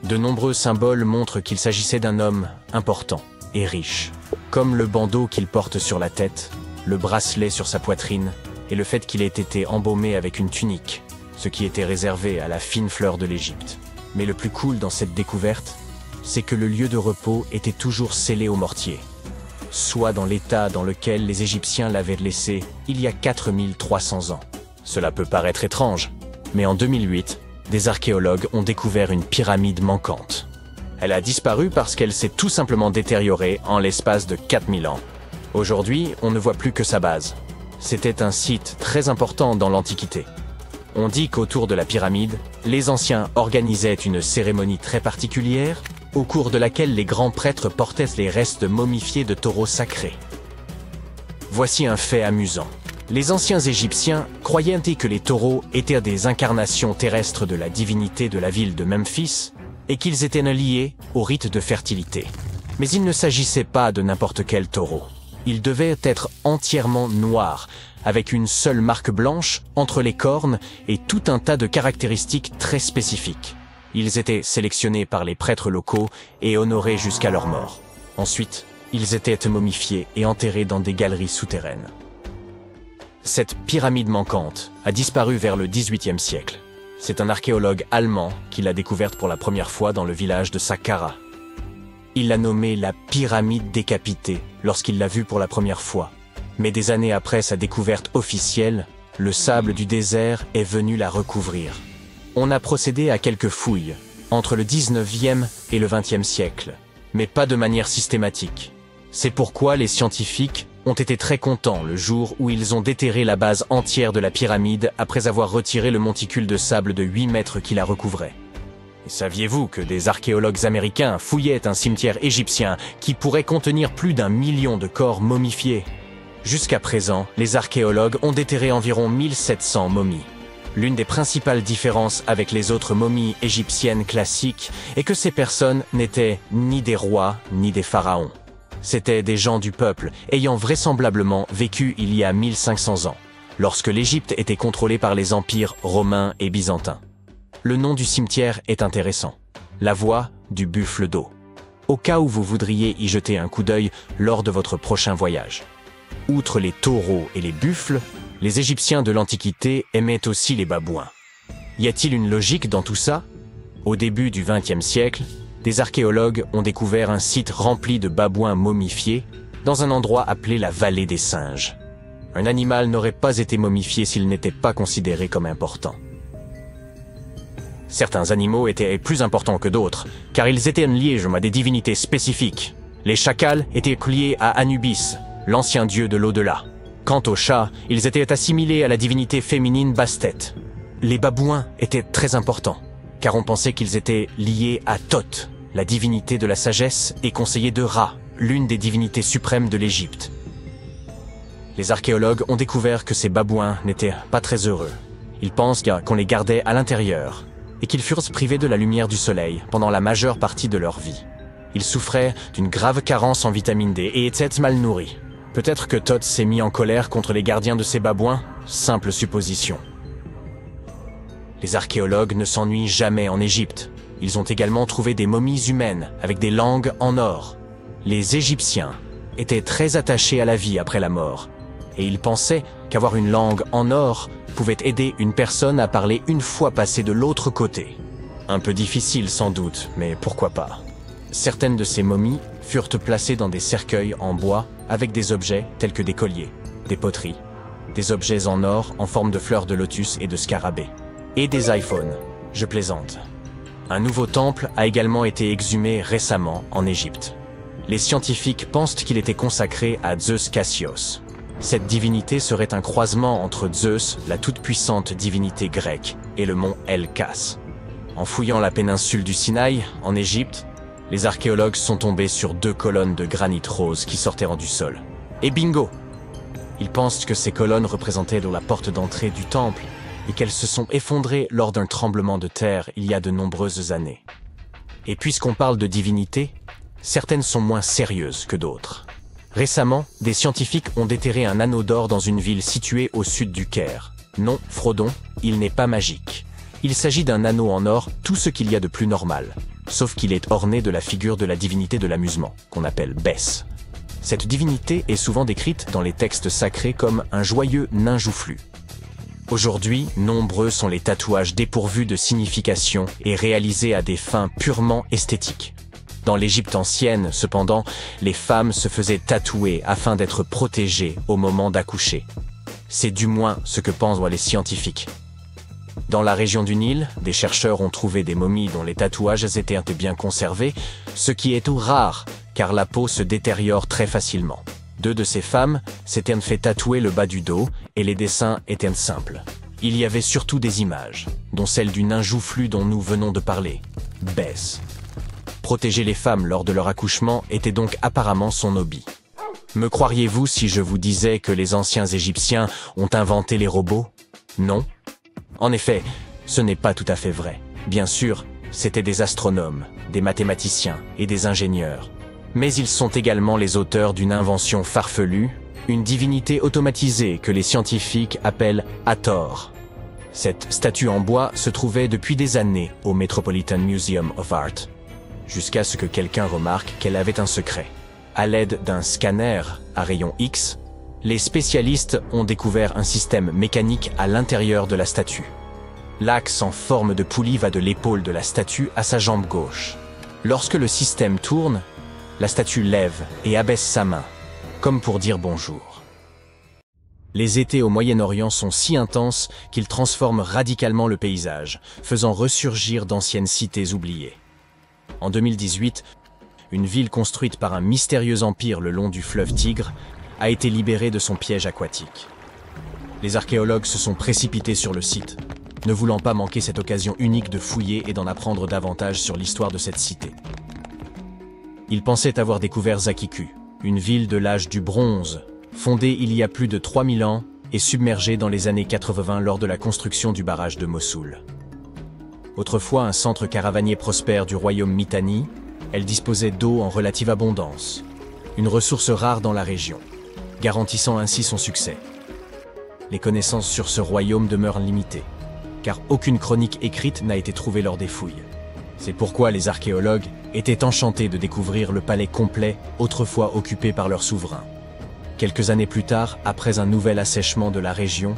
De nombreux symboles montrent qu'il s'agissait d'un homme important et riche, comme le bandeau qu'il porte sur la tête, le bracelet sur sa poitrine et le fait qu'il ait été embaumé avec une tunique, ce qui était réservé à la fine fleur de l'Égypte. Mais le plus cool dans cette découverte, c'est que le lieu de repos était toujours scellé au mortier, soit dans l'état dans lequel les Égyptiens l'avaient laissé il y a 4300 ans. Cela peut paraître étrange, mais en 2008, des archéologues ont découvert une pyramide manquante. Elle a disparu parce qu'elle s'est tout simplement détériorée en l'espace de 4000 ans. Aujourd'hui, on ne voit plus que sa base. C'était un site très important dans l'Antiquité. On dit qu'autour de la pyramide, les anciens organisaient une cérémonie très particulière, au cours de laquelle les grands prêtres portaient les restes momifiés de taureaux sacrés. Voici un fait amusant. Les anciens Égyptiens croyaient que les taureaux étaient des incarnations terrestres de la divinité de la ville de Memphis et qu'ils étaient liés au rite de fertilité. Mais il ne s'agissait pas de n'importe quel taureau. Ils devaient être entièrement noirs, avec une seule marque blanche entre les cornes et tout un tas de caractéristiques très spécifiques. Ils étaient sélectionnés par les prêtres locaux et honorés jusqu'à leur mort. Ensuite, ils étaient momifiés et enterrés dans des galeries souterraines. Cette pyramide manquante a disparu vers le XVIIIe siècle. C'est un archéologue allemand qui l'a découverte pour la première fois dans le village de Saqqara. Il l'a nommée la pyramide décapitée lorsqu'il l'a vue pour la première fois. Mais des années après sa découverte officielle, le sable du désert est venu la recouvrir. On a procédé à quelques fouilles, entre le 19e et le 20e siècle, mais pas de manière systématique. C'est pourquoi les scientifiques ont été très contents le jour où ils ont déterré la base entière de la pyramide après avoir retiré le monticule de sable de 8 mètres qui la recouvrait. Et saviez-vous que des archéologues américains fouillaient un cimetière égyptien qui pourrait contenir plus d'1 million de corps momifiés? Jusqu'à présent, les archéologues ont déterré environ 1700 momies. L'une des principales différences avec les autres momies égyptiennes classiques est que ces personnes n'étaient ni des rois ni des pharaons. C'étaient des gens du peuple ayant vraisemblablement vécu il y a 1500 ans, lorsque l'Égypte était contrôlée par les empires romains et byzantins. Le nom du cimetière est intéressant, la voie du buffle d'eau, au cas où vous voudriez y jeter un coup d'œil lors de votre prochain voyage. Outre les taureaux et les buffles, les Égyptiens de l'Antiquité aimaient aussi les babouins. Y a-t-il une logique dans tout ça? Au début du XXe siècle, des archéologues ont découvert un site rempli de babouins momifiés dans un endroit appelé la vallée des singes. Un animal n'aurait pas été momifié s'il n'était pas considéré comme important. Certains animaux étaient plus importants que d'autres, car ils étaient liés à des divinités spécifiques. Les chacals étaient liés à Anubis, l'ancien dieu de l'au-delà. Quant aux chats, ils étaient assimilés à la divinité féminine Bastet. Les babouins étaient très importants, car on pensait qu'ils étaient liés à Thoth, la divinité de la sagesse et conseiller de Ra, l'une des divinités suprêmes de l'Égypte. Les archéologues ont découvert que ces babouins n'étaient pas très heureux. Ils pensent qu'on les gardait à l'intérieur et qu'ils furent privés de la lumière du soleil pendant la majeure partie de leur vie. Ils souffraient d'une grave carence en vitamine D et étaient mal nourris. Peut-être que Thoth s'est mis en colère contre les gardiens de ces babouins, simple supposition. Les archéologues ne s'ennuient jamais en Égypte. Ils ont également trouvé des momies humaines avec des langues en or. Les Égyptiens étaient très attachés à la vie après la mort, et ils pensaient qu'avoir une langue en or pouvait aider une personne à parler une fois passée de l'autre côté. Un peu difficile sans doute, mais pourquoi pas. Certaines de ces momies furent placées dans des cercueils en bois avec des objets tels que des colliers, des poteries, des objets en or en forme de fleurs de lotus et de scarabées, et des iPhones. Je plaisante. Un nouveau temple a également été exhumé récemment en Égypte. Les scientifiques pensent qu'il était consacré à Zeus Cassios. Cette divinité serait un croisement entre Zeus, la toute-puissante divinité grecque, et le mont El-Kas. En fouillant la péninsule du Sinaï, en Égypte, les archéologues sont tombés sur 2 colonnes de granit rose qui sortaient du sol. Et bingo! Ils pensent que ces colonnes représentaient la porte d'entrée du temple et qu'elles se sont effondrées lors d'un tremblement de terre il y a de nombreuses années. Et puisqu'on parle de divinité, certaines sont moins sérieuses que d'autres. Récemment, des scientifiques ont déterré un anneau d'or dans une ville située au sud du Caire. Non, Frodon, il n'est pas magique. Il s'agit d'un anneau en or, tout ce qu'il y a de plus normal, sauf qu'il est orné de la figure de la divinité de l'amusement, qu'on appelle Bès. Cette divinité est souvent décrite dans les textes sacrés comme un joyeux nain joufflu. Aujourd'hui, nombreux sont les tatouages dépourvus de signification et réalisés à des fins purement esthétiques. Dans l'Égypte ancienne, cependant, les femmes se faisaient tatouer afin d'être protégées au moment d'accoucher. C'est du moins ce que pensent les scientifiques. Dans la région du Nil, des chercheurs ont trouvé des momies dont les tatouages étaient bien conservés, ce qui est tout rare, car la peau se détériore très facilement. 2 de ces femmes s'étaient fait tatouer le bas du dos et les dessins étaient simples. Il y avait surtout des images, dont celle du nain joufflu dont nous venons de parler, Bès. Protéger les femmes lors de leur accouchement était donc apparemment son hobby. Me croiriez-vous si je vous disais que les anciens Égyptiens ont inventé les robots? Non. En effet, ce n'est pas tout à fait vrai. Bien sûr, c'étaient des astronomes, des mathématiciens et des ingénieurs. Mais ils sont également les auteurs d'une invention farfelue, une divinité automatisée que les scientifiques appellent Hathor. Cette statue en bois se trouvait depuis des années au Metropolitan Museum of Art, jusqu'à ce que quelqu'un remarque qu'elle avait un secret. À l'aide d'un scanner à rayon X, les spécialistes ont découvert un système mécanique à l'intérieur de la statue. L'axe en forme de poulie va de l'épaule de la statue à sa jambe gauche. Lorsque le système tourne, la statue lève et abaisse sa main, comme pour dire bonjour. Les étés au Moyen-Orient sont si intenses qu'ils transforment radicalement le paysage, faisant ressurgir d'anciennes cités oubliées. En 2018, une ville construite par un mystérieux empire le long du fleuve Tigre a été libérée de son piège aquatique. Les archéologues se sont précipités sur le site, ne voulant pas manquer cette occasion unique de fouiller et d'en apprendre davantage sur l'histoire de cette cité. Ils pensaient avoir découvert Zakiku, une ville de l'âge du bronze, fondée il y a plus de 3000 ans et submergée dans les années 80 lors de la construction du barrage de Mossoul. Autrefois un centre caravanier prospère du royaume Mitanni, elle disposait d'eau en relative abondance, une ressource rare dans la région, garantissant ainsi son succès. Les connaissances sur ce royaume demeurent limitées, car aucune chronique écrite n'a été trouvée lors des fouilles. C'est pourquoi les archéologues étaient enchantés de découvrir le palais complet autrefois occupé par leur souverain. Quelques années plus tard, après un nouvel assèchement de la région,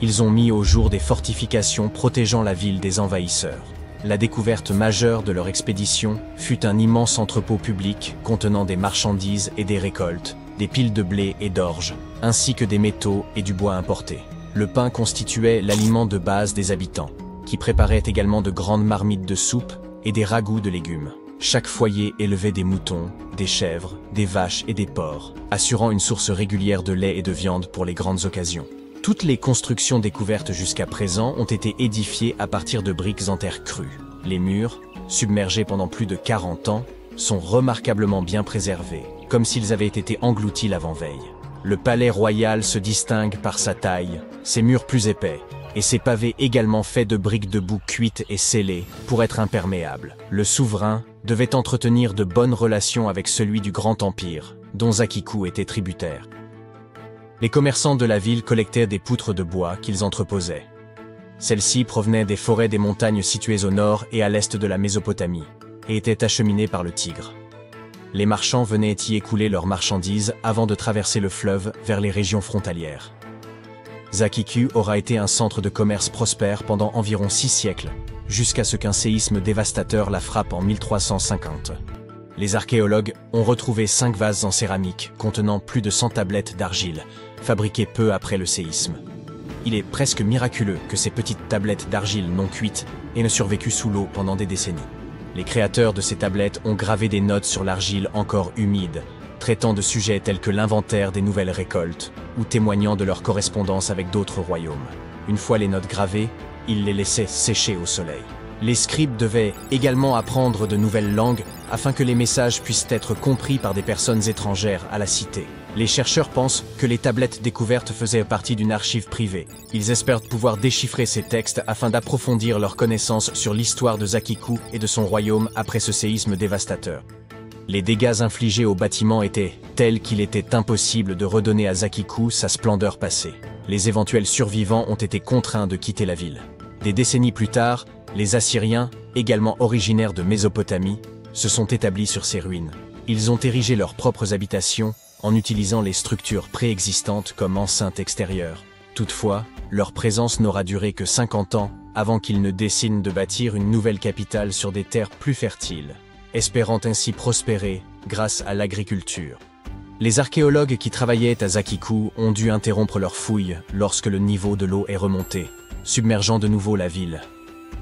ils ont mis au jour des fortifications protégeant la ville des envahisseurs. La découverte majeure de leur expédition fut un immense entrepôt public contenant des marchandises et des récoltes, des piles de blé et d'orge, ainsi que des métaux et du bois importés. Le pain constituait l'aliment de base des habitants, qui préparaient également de grandes marmites de soupe et des ragoûts de légumes. Chaque foyer élevait des moutons, des chèvres, des vaches et des porcs, assurant une source régulière de lait et de viande pour les grandes occasions. Toutes les constructions découvertes jusqu'à présent ont été édifiées à partir de briques en terre crue. Les murs, submergés pendant plus de 40 ans, sont remarquablement bien préservés, comme s'ils avaient été engloutis l'avant-veille. Le palais royal se distingue par sa taille, ses murs plus épais, et ses pavés également faits de briques de boue cuites et scellées pour être imperméables. Le souverain devait entretenir de bonnes relations avec celui du Grand Empire, dont Zakiku était tributaire. Les commerçants de la ville collectaient des poutres de bois qu'ils entreposaient. Celles-ci provenaient des forêts des montagnes situées au nord et à l'est de la Mésopotamie, et étaient acheminées par le Tigre. Les marchands venaient y écouler leurs marchandises avant de traverser le fleuve vers les régions frontalières. Zakiku aura été un centre de commerce prospère pendant environ 6 siècles, jusqu'à ce qu'un séisme dévastateur la frappe en 1350. Les archéologues ont retrouvé 5 vases en céramique contenant plus de 100 tablettes d'argile, fabriquées peu après le séisme. Il est presque miraculeux que ces petites tablettes d'argile non cuites aient survécu sous l'eau pendant des décennies. Les créateurs de ces tablettes ont gravé des notes sur l'argile encore humide, traitant de sujets tels que l'inventaire des nouvelles récoltes ou témoignant de leur correspondance avec d'autres royaumes. Une fois les notes gravées, ils les laissaient sécher au soleil. Les scribes devaient également apprendre de nouvelles langues afin que les messages puissent être compris par des personnes étrangères à la cité. Les chercheurs pensent que les tablettes découvertes faisaient partie d'une archive privée. Ils espèrent pouvoir déchiffrer ces textes afin d'approfondir leurs connaissances sur l'histoire de Zakiku et de son royaume après ce séisme dévastateur. Les dégâts infligés au bâtiment étaient tels qu'il était impossible de redonner à Zakiku sa splendeur passée. Les éventuels survivants ont été contraints de quitter la ville. Des décennies plus tard, les Assyriens, également originaires de Mésopotamie, se sont établis sur ces ruines. Ils ont érigé leurs propres habitations en utilisant les structures préexistantes comme enceintes extérieures. Toutefois, leur présence n'aura duré que 50 ans avant qu'ils ne décident de bâtir une nouvelle capitale sur des terres plus fertiles, espérant ainsi prospérer grâce à l'agriculture. Les archéologues qui travaillaient à Zakiku ont dû interrompre leurs fouilles lorsque le niveau de l'eau est remonté, submergeant de nouveau la ville.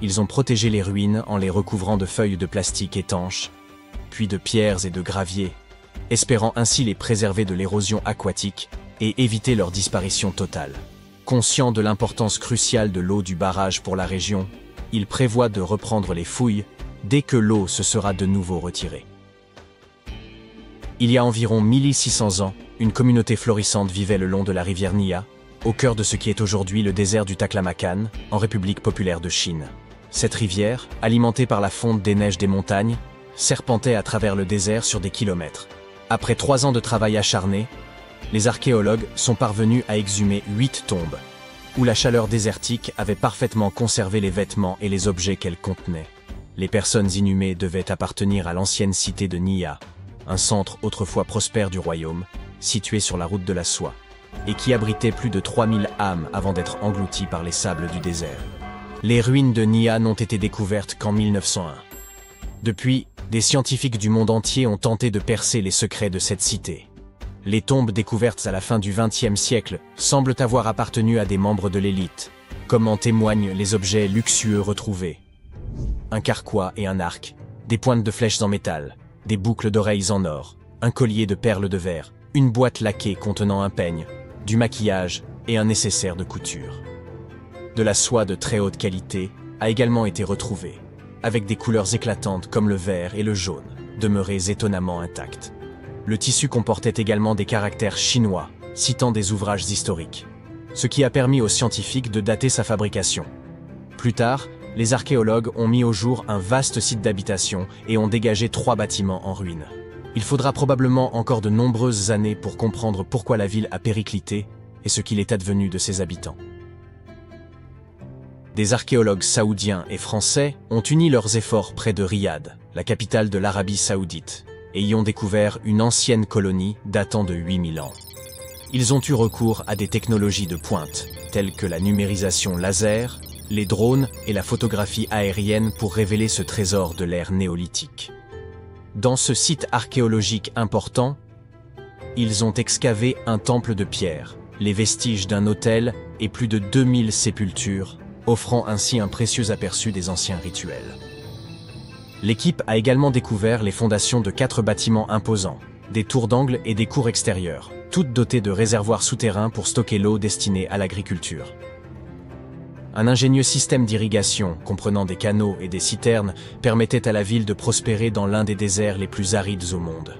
Ils ont protégé les ruines en les recouvrant de feuilles de plastique étanches, puis de pierres et de gravier, espérant ainsi les préserver de l'érosion aquatique et éviter leur disparition totale. Conscient de l'importance cruciale de l'eau du barrage pour la région, il prévoit de reprendre les fouilles dès que l'eau se sera de nouveau retirée. Il y a environ 1600 ans, une communauté florissante vivait le long de la rivière Nia, au cœur de ce qui est aujourd'hui le désert du Taklamakan, en République populaire de Chine. Cette rivière, alimentée par la fonte des neiges des montagnes, serpentait à travers le désert sur des kilomètres. Après 3 ans de travail acharné, les archéologues sont parvenus à exhumer 8 tombes, où la chaleur désertique avait parfaitement conservé les vêtements et les objets qu'elles contenaient. Les personnes inhumées devaient appartenir à l'ancienne cité de Nia, un centre autrefois prospère du royaume, situé sur la route de la soie, et qui abritait plus de 3000 âmes avant d'être englouti par les sables du désert. Les ruines de Nia n'ont été découvertes qu'en 1901. Depuis, des scientifiques du monde entier ont tenté de percer les secrets de cette cité. Les tombes découvertes à la fin du XXe siècle semblent avoir appartenu à des membres de l'élite, comme en témoignent les objets luxueux retrouvés. Un carquois et un arc, des pointes de flèches en métal, des boucles d'oreilles en or, un collier de perles de verre, une boîte laquée contenant un peigne, du maquillage et un nécessaire de couture. De la soie de très haute qualité a également été retrouvée, avec des couleurs éclatantes comme le vert et le jaune, demeurées étonnamment intactes. Le tissu comportait également des caractères chinois, citant des ouvrages historiques, ce qui a permis aux scientifiques de dater sa fabrication. Plus tard, les archéologues ont mis au jour un vaste site d'habitation et ont dégagé 3 bâtiments en ruine. Il faudra probablement encore de nombreuses années pour comprendre pourquoi la ville a périclité et ce qu'il est advenu de ses habitants. Des archéologues saoudiens et français ont uni leurs efforts près de Riyad, la capitale de l'Arabie saoudite, et y ont découvert une ancienne colonie datant de 8000 ans. Ils ont eu recours à des technologies de pointe, telles que la numérisation laser, les drones et la photographie aérienne pour révéler ce trésor de l'ère néolithique. Dans ce site archéologique important, ils ont excavé un temple de pierre, les vestiges d'un autel et plus de 2000 sépultures, offrant ainsi un précieux aperçu des anciens rituels. L'équipe a également découvert les fondations de 4 bâtiments imposants, des tours d'angle et des cours extérieures, toutes dotées de réservoirs souterrains pour stocker l'eau destinée à l'agriculture. Un ingénieux système d'irrigation, comprenant des canaux et des citernes, permettait à la ville de prospérer dans l'un des déserts les plus arides au monde.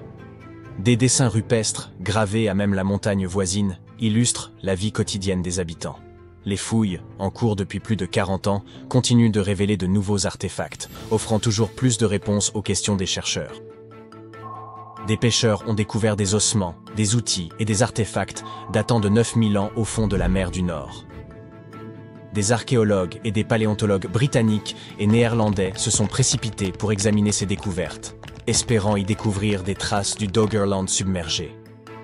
Des dessins rupestres, gravés à même la montagne voisine, illustrent la vie quotidienne des habitants. Les fouilles, en cours depuis plus de 40 ans, continuent de révéler de nouveaux artefacts, offrant toujours plus de réponses aux questions des chercheurs. Des pêcheurs ont découvert des ossements, des outils et des artefacts datant de 9000 ans au fond de la mer du Nord. Des archéologues et des paléontologues britanniques et néerlandais se sont précipités pour examiner ces découvertes, espérant y découvrir des traces du Doggerland submergé.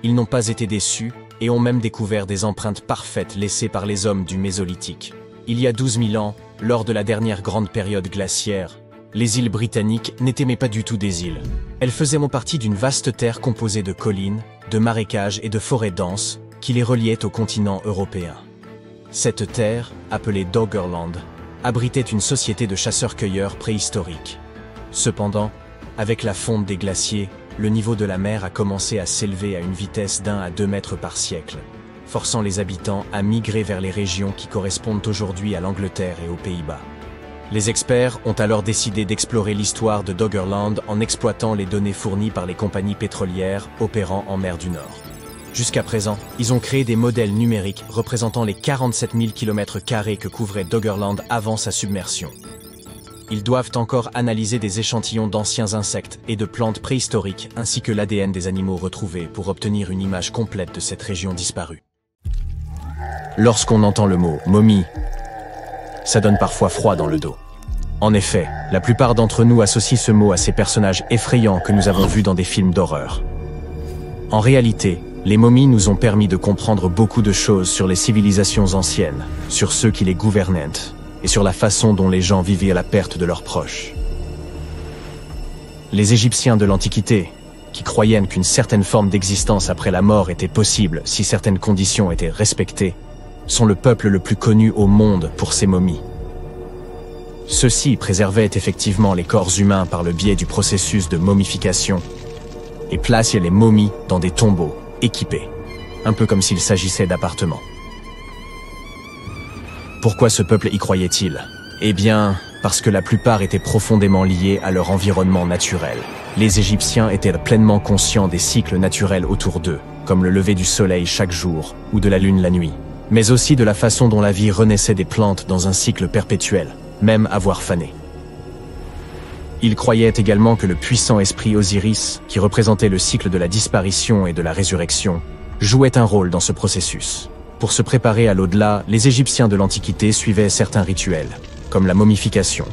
Ils n'ont pas été déçus et ont même découvert des empreintes parfaites laissées par les hommes du Mésolithique. Il y a 12 000 ans, lors de la dernière grande période glaciaire, les îles britanniques n'étaient mais pas du tout des îles. Elles faisaient partie d'une vaste terre composée de collines, de marécages et de forêts denses qui les reliaient au continent européen. Cette terre, appelée Doggerland, abritait une société de chasseurs-cueilleurs préhistoriques. Cependant, avec la fonte des glaciers, le niveau de la mer a commencé à s'élever à une vitesse d'1 à 2 mètres par siècle, forçant les habitants à migrer vers les régions qui correspondent aujourd'hui à l'Angleterre et aux Pays-Bas. Les experts ont alors décidé d'explorer l'histoire de Doggerland en exploitant les données fournies par les compagnies pétrolières opérant en mer du Nord. Jusqu'à présent, ils ont créé des modèles numériques représentant les 47 000 km² que couvrait Doggerland avant sa submersion. Ils doivent encore analyser des échantillons d'anciens insectes et de plantes préhistoriques ainsi que l'ADN des animaux retrouvés pour obtenir une image complète de cette région disparue. Lorsqu'on entend le mot « momie », ça donne parfois froid dans le dos. En effet, la plupart d'entre nous associent ce mot à ces personnages effrayants que nous avons vus dans des films d'horreur. En réalité, les momies nous ont permis de comprendre beaucoup de choses sur les civilisations anciennes, sur ceux qui les gouvernaient, et sur la façon dont les gens vivaient à la perte de leurs proches. Les Égyptiens de l'Antiquité, qui croyaient qu'une certaine forme d'existence après la mort était possible si certaines conditions étaient respectées, sont le peuple le plus connu au monde pour ses momies. Ceux-ci préservaient effectivement les corps humains par le biais du processus de momification, et plaçaient les momies dans des tombeaux équipés, un peu comme s'il s'agissait d'appartements. Pourquoi ce peuple y croyait-il? Eh bien, parce que la plupart étaient profondément liés à leur environnement naturel. Les Égyptiens étaient pleinement conscients des cycles naturels autour d'eux, comme le lever du soleil chaque jour ou de la lune la nuit, mais aussi de la façon dont la vie renaissait des plantes dans un cycle perpétuel, même à voir faner. Ils croyaient également que le puissant esprit Osiris, qui représentait le cycle de la disparition et de la résurrection, jouait un rôle dans ce processus. Pour se préparer à l'au-delà, les Égyptiens de l'Antiquité suivaient certains rituels, comme la momification,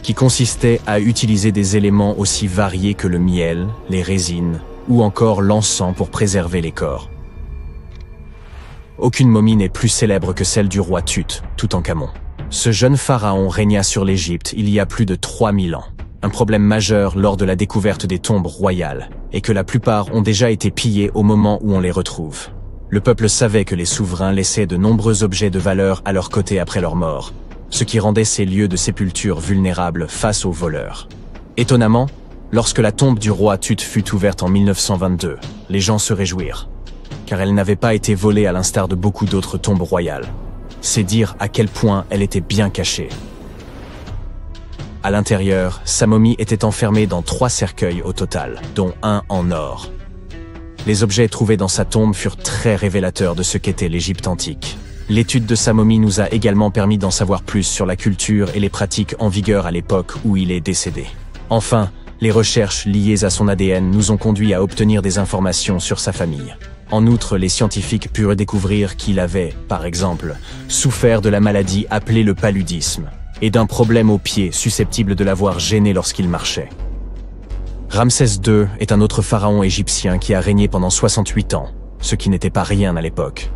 qui consistait à utiliser des éléments aussi variés que le miel, les résines ou encore l'encens pour préserver les corps. Aucune momie n'est plus célèbre que celle du roi Tut, Toutankhamon. Ce jeune pharaon régna sur l'Égypte il y a plus de 3000 ans. Un problème majeur lors de la découverte des tombes royales est que la plupart ont déjà été pillées au moment où on les retrouve. Le peuple savait que les souverains laissaient de nombreux objets de valeur à leur côté après leur mort, ce qui rendait ces lieux de sépulture vulnérables face aux voleurs. Étonnamment, lorsque la tombe du roi Tut fut ouverte en 1922, les gens se réjouirent, car elle n'avait pas été volée à l'instar de beaucoup d'autres tombes royales. C'est dire à quel point elle était bien cachée. À l'intérieur, sa momie était enfermée dans 3 cercueils au total, dont un en or. Les objets trouvés dans sa tombe furent très révélateurs de ce qu'était l'Égypte antique. L'étude de sa momie nous a également permis d'en savoir plus sur la culture et les pratiques en vigueur à l'époque où il est décédé. Enfin, les recherches liées à son ADN nous ont conduit à obtenir des informations sur sa famille. En outre, les scientifiques purent découvrir qu'il avait, par exemple, souffert de la maladie appelée le paludisme et d'un problème au pied susceptible de l'avoir gêné lorsqu'il marchait. Ramsès II est un autre pharaon égyptien qui a régné pendant 68 ans, ce qui n'était pas rien à l'époque.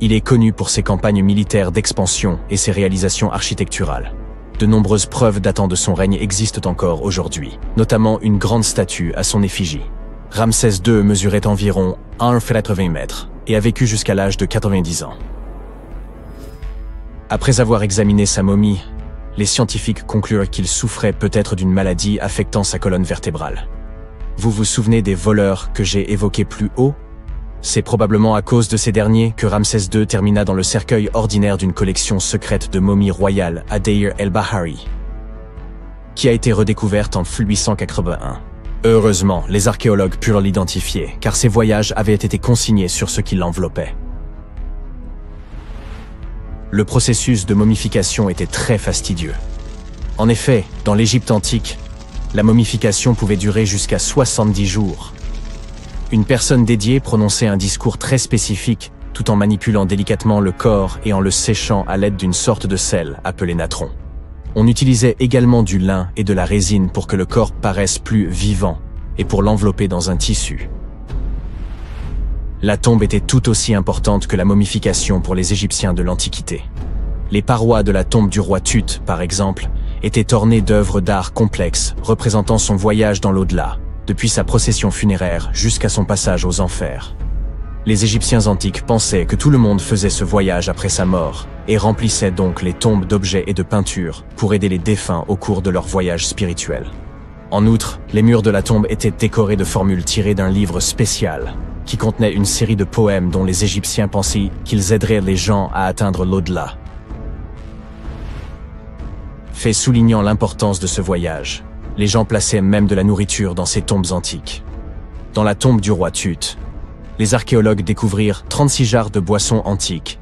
Il est connu pour ses campagnes militaires d'expansion et ses réalisations architecturales. De nombreuses preuves datant de son règne existent encore aujourd'hui, notamment une grande statue à son effigie. Ramsès II mesurait environ 1,80 m et a vécu jusqu'à l'âge de 90 ans. Après avoir examiné sa momie, les scientifiques conclurent qu'il souffrait peut-être d'une maladie affectant sa colonne vertébrale. Vous vous souvenez des voleurs que j'ai évoqués plus haut? C'est probablement à cause de ces derniers que Ramsès II termina dans le cercueil ordinaire d'une collection secrète de momies royales à Deir el-Bahari, qui a été redécouverte en 1881. Heureusement, les archéologues purent l'identifier, car ses voyages avaient été consignés sur ce qui l'enveloppait. Le processus de momification était très fastidieux. En effet, dans l'Égypte antique, la momification pouvait durer jusqu'à 70 jours. Une personne dédiée prononçait un discours très spécifique tout en manipulant délicatement le corps et en le séchant à l'aide d'une sorte de sel appelé natron. On utilisait également du lin et de la résine pour que le corps paraisse plus vivant et pour l'envelopper dans un tissu. La tombe était tout aussi importante que la momification pour les Égyptiens de l'Antiquité. Les parois de la tombe du roi Tut, par exemple, étaient ornées d'œuvres d'art complexes représentant son voyage dans l'au-delà, depuis sa procession funéraire jusqu'à son passage aux enfers. Les Égyptiens antiques pensaient que tout le monde faisait ce voyage après sa mort et remplissaient donc les tombes d'objets et de peintures pour aider les défunts au cours de leur voyage spirituel. En outre, les murs de la tombe étaient décorés de formules tirées d'un livre spécial qui contenait une série de poèmes dont les Égyptiens pensaient qu'ils aideraient les gens à atteindre l'au-delà. Fait soulignant l'importance de ce voyage, les gens plaçaient même de la nourriture dans ces tombes antiques. Dans la tombe du roi Tut, les archéologues découvrirent 36 jarres de boissons antiques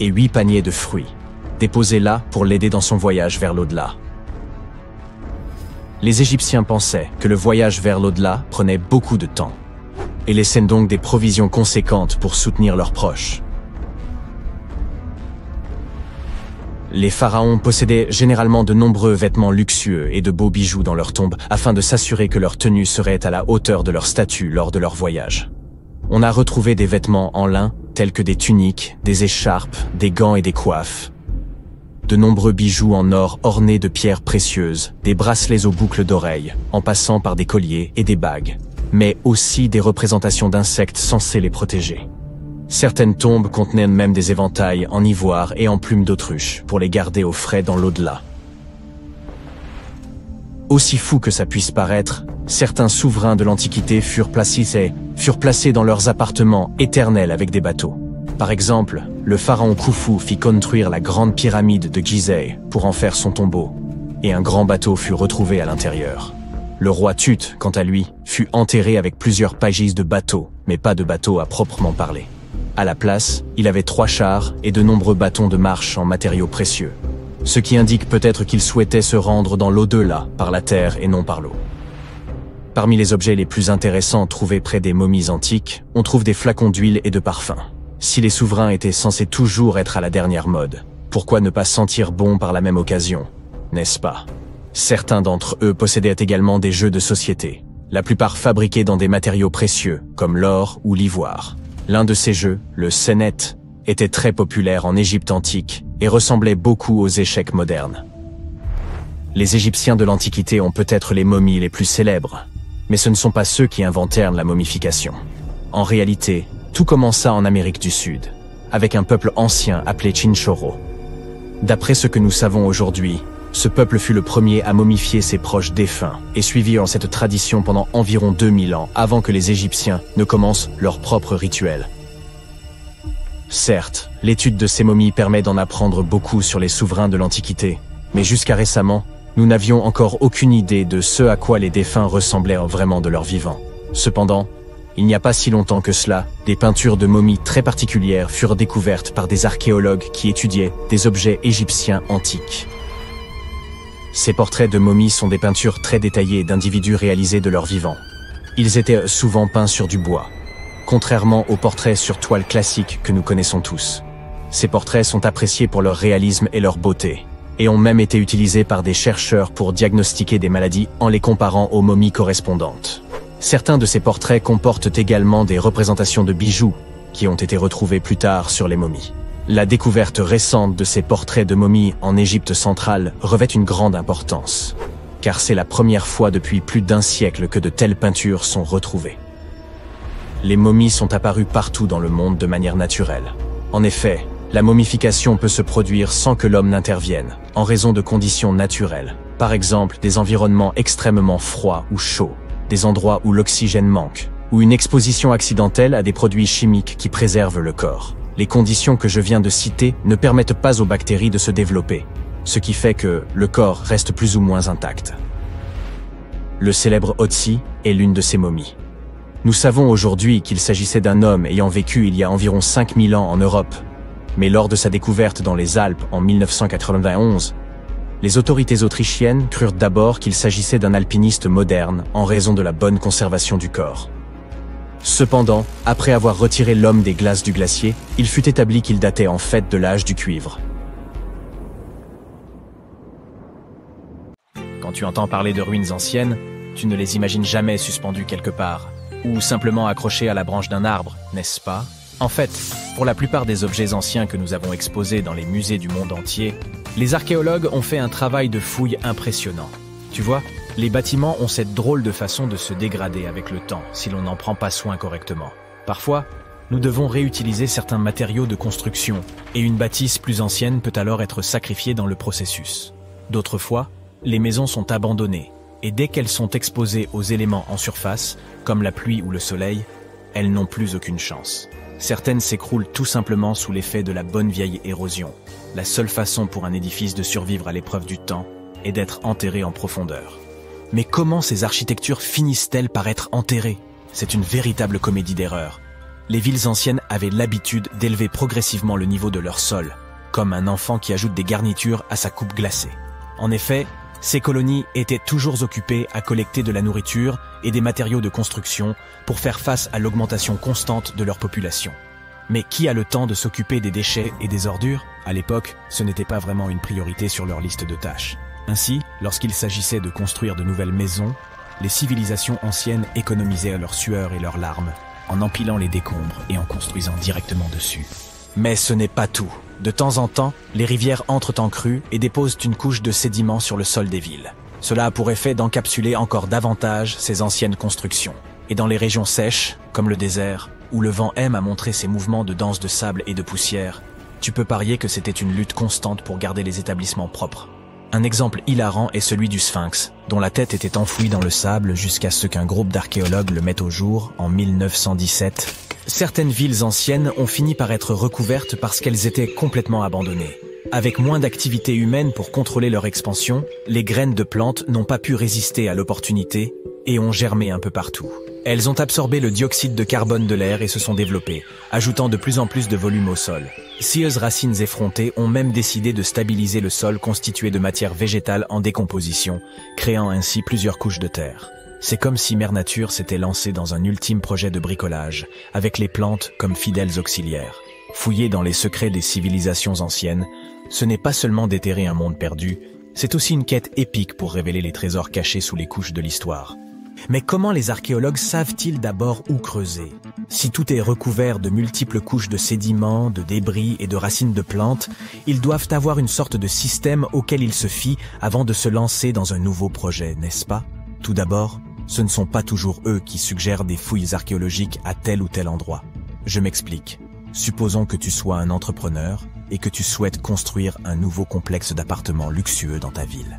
et 8 paniers de fruits, déposés là pour l'aider dans son voyage vers l'au-delà. Les Égyptiens pensaient que le voyage vers l'au-delà prenait beaucoup de temps et laissaient donc des provisions conséquentes pour soutenir leurs proches. Les pharaons possédaient généralement de nombreux vêtements luxueux et de beaux bijoux dans leurs tombes afin de s'assurer que leur tenue serait à la hauteur de leur statut lors de leur voyage. On a retrouvé des vêtements en lin tels que des tuniques, des écharpes, des gants et des coiffes. De nombreux bijoux en or ornés de pierres précieuses, des bracelets aux boucles d'oreilles, en passant par des colliers et des bagues, mais aussi des représentations d'insectes censés les protéger. Certaines tombes contenaient même des éventails en ivoire et en plumes d'autruche pour les garder au frais dans l'au-delà. Aussi fou que ça puisse paraître, Certains souverains de l'Antiquité furent placés dans leurs appartements éternels avec des bateaux. Par exemple, le pharaon Khufu fit construire la grande pyramide de Gizeh pour en faire son tombeau, et un grand bateau fut retrouvé à l'intérieur. Le roi Tut, quant à lui, fut enterré avec plusieurs pages de bateaux, mais pas de bateau à proprement parler. À la place, il avait 3 chars et de nombreux bâtons de marche en matériaux précieux, ce qui indique peut-être qu'il souhaitait se rendre dans l'au-delà par la terre et non par l'eau. Parmi les objets les plus intéressants trouvés près des momies antiques, on trouve des flacons d'huile et de parfums. Si les souverains étaient censés toujours être à la dernière mode, pourquoi ne pas sentir bon par la même occasion, n'est-ce pas? Certains d'entre eux possédaient également des jeux de société, la plupart fabriqués dans des matériaux précieux, comme l'or ou l'ivoire. L'un de ces jeux, le Senet, était très populaire en Égypte antique et ressemblait beaucoup aux échecs modernes. Les Égyptiens de l'Antiquité ont peut-être les momies les plus célèbres, mais ce ne sont pas ceux qui inventèrent la momification. En réalité, tout commença en Amérique du Sud, avec un peuple ancien appelé Chinchorro. D'après ce que nous savons aujourd'hui, ce peuple fut le premier à momifier ses proches défunts et suivirent cette tradition pendant environ 2000 ans avant que les Égyptiens ne commencent leur propre rituel. Certes, l'étude de ces momies permet d'en apprendre beaucoup sur les souverains de l'Antiquité, mais jusqu'à récemment, nous n'avions encore aucune idée de ce à quoi les défunts ressemblaient vraiment de leur vivant. Cependant, il n'y a pas si longtemps que cela, des peintures de momies très particulières furent découvertes par des archéologues qui étudiaient des objets égyptiens antiques. Ces portraits de momies sont des peintures très détaillées d'individus réalisés de leur vivant. Ils étaient souvent peints sur du bois, contrairement aux portraits sur toile classiques que nous connaissons tous. Ces portraits sont appréciés pour leur réalisme et leur beauté, et ont même été utilisés par des chercheurs pour diagnostiquer des maladies en les comparant aux momies correspondantes. Certains de ces portraits comportent également des représentations de bijoux, qui ont été retrouvés plus tard sur les momies. La découverte récente de ces portraits de momies en Égypte centrale revêt une grande importance, car c'est la première fois depuis plus d'1 siècle que de telles peintures sont retrouvées. Les momies sont apparues partout dans le monde de manière naturelle. En effet, la momification peut se produire sans que l'homme n'intervienne, en raison de conditions naturelles, par exemple des environnements extrêmement froids ou chauds, des endroits où l'oxygène manque, ou une exposition accidentelle à des produits chimiques qui préservent le corps. Les conditions que je viens de citer ne permettent pas aux bactéries de se développer, ce qui fait que le corps reste plus ou moins intact. Le célèbre Otzi est l'une de ces momies. Nous savons aujourd'hui qu'il s'agissait d'un homme ayant vécu il y a environ 5000 ans en Europe, mais lors de sa découverte dans les Alpes en 1991, les autorités autrichiennes crurent d'abord qu'il s'agissait d'un alpiniste moderne en raison de la bonne conservation du corps. Cependant, après avoir retiré l'homme des glaces du glacier, il fut établi qu'il datait en fait de l'âge du cuivre. Quand tu entends parler de ruines anciennes, tu ne les imagines jamais suspendues quelque part, ou simplement accrochées à la branche d'un arbre, n'est-ce pas? En fait, pour la plupart des objets anciens que nous avons exposés dans les musées du monde entier, les archéologues ont fait un travail de fouille impressionnant. Tu vois, les bâtiments ont cette drôle de façon de se dégrader avec le temps si l'on n'en prend pas soin correctement. Parfois, nous devons réutiliser certains matériaux de construction et une bâtisse plus ancienne peut alors être sacrifiée dans le processus. D'autres fois, les maisons sont abandonnées et dès qu'elles sont exposées aux éléments en surface, comme la pluie ou le soleil, elles n'ont plus aucune chance. Certaines s'écroulent tout simplement sous l'effet de la bonne vieille érosion. La seule façon pour un édifice de survivre à l'épreuve du temps est d'être enterré en profondeur. Mais comment ces architectures finissent-elles par être enterrées? C'est une véritable comédie d'erreurs. Les villes anciennes avaient l'habitude d'élever progressivement le niveau de leur sol, comme un enfant qui ajoute des garnitures à sa coupe glacée. En effet, ces colonies étaient toujours occupées à collecter de la nourriture et des matériaux de construction pour faire face à l'augmentation constante de leur population. Mais qui a le temps de s'occuper des déchets et des ordures? À l'époque, ce n'était pas vraiment une priorité sur leur liste de tâches. Ainsi, lorsqu'il s'agissait de construire de nouvelles maisons, les civilisations anciennes économisaient leur sueur et leurs larmes, en empilant les décombres et en construisant directement dessus. Mais ce n'est pas tout. De temps en temps, les rivières entrent en crue et déposent une couche de sédiments sur le sol des villes. Cela a pour effet d'encapsuler encore davantage ces anciennes constructions. Et dans les régions sèches, comme le désert, où le vent aime à montrer ses mouvements de danse de sable et de poussière, tu peux parier que c'était une lutte constante pour garder les établissements propres. Un exemple hilarant est celui du Sphinx, dont la tête était enfouie dans le sable jusqu'à ce qu'un groupe d'archéologues le mette au jour en 1917. Certaines villes anciennes ont fini par être recouvertes parce qu'elles étaient complètement abandonnées. Avec moins d'activité humaine pour contrôler leur expansion, les graines de plantes n'ont pas pu résister à l'opportunité et ont germé un peu partout. Elles ont absorbé le dioxyde de carbone de l'air et se sont développées, ajoutant de plus en plus de volume au sol. Scieuses racines effrontées ont même décidé de stabiliser le sol constitué de matière végétale en décomposition, créant ainsi plusieurs couches de terre. C'est comme si Mère Nature s'était lancée dans un ultime projet de bricolage, avec les plantes comme fidèles auxiliaires. Fouiller dans les secrets des civilisations anciennes, ce n'est pas seulement déterrer un monde perdu, c'est aussi une quête épique pour révéler les trésors cachés sous les couches de l'histoire. Mais comment les archéologues savent-ils d'abord où creuser? Si tout est recouvert de multiples couches de sédiments, de débris et de racines de plantes, ils doivent avoir une sorte de système auquel ils se fient avant de se lancer dans un nouveau projet, n'est-ce pas? Tout d'abord, ce ne sont pas toujours eux qui suggèrent des fouilles archéologiques à tel ou tel endroit. Je m'explique. Supposons que tu sois un entrepreneur et que tu souhaites construire un nouveau complexe d'appartements luxueux dans ta ville.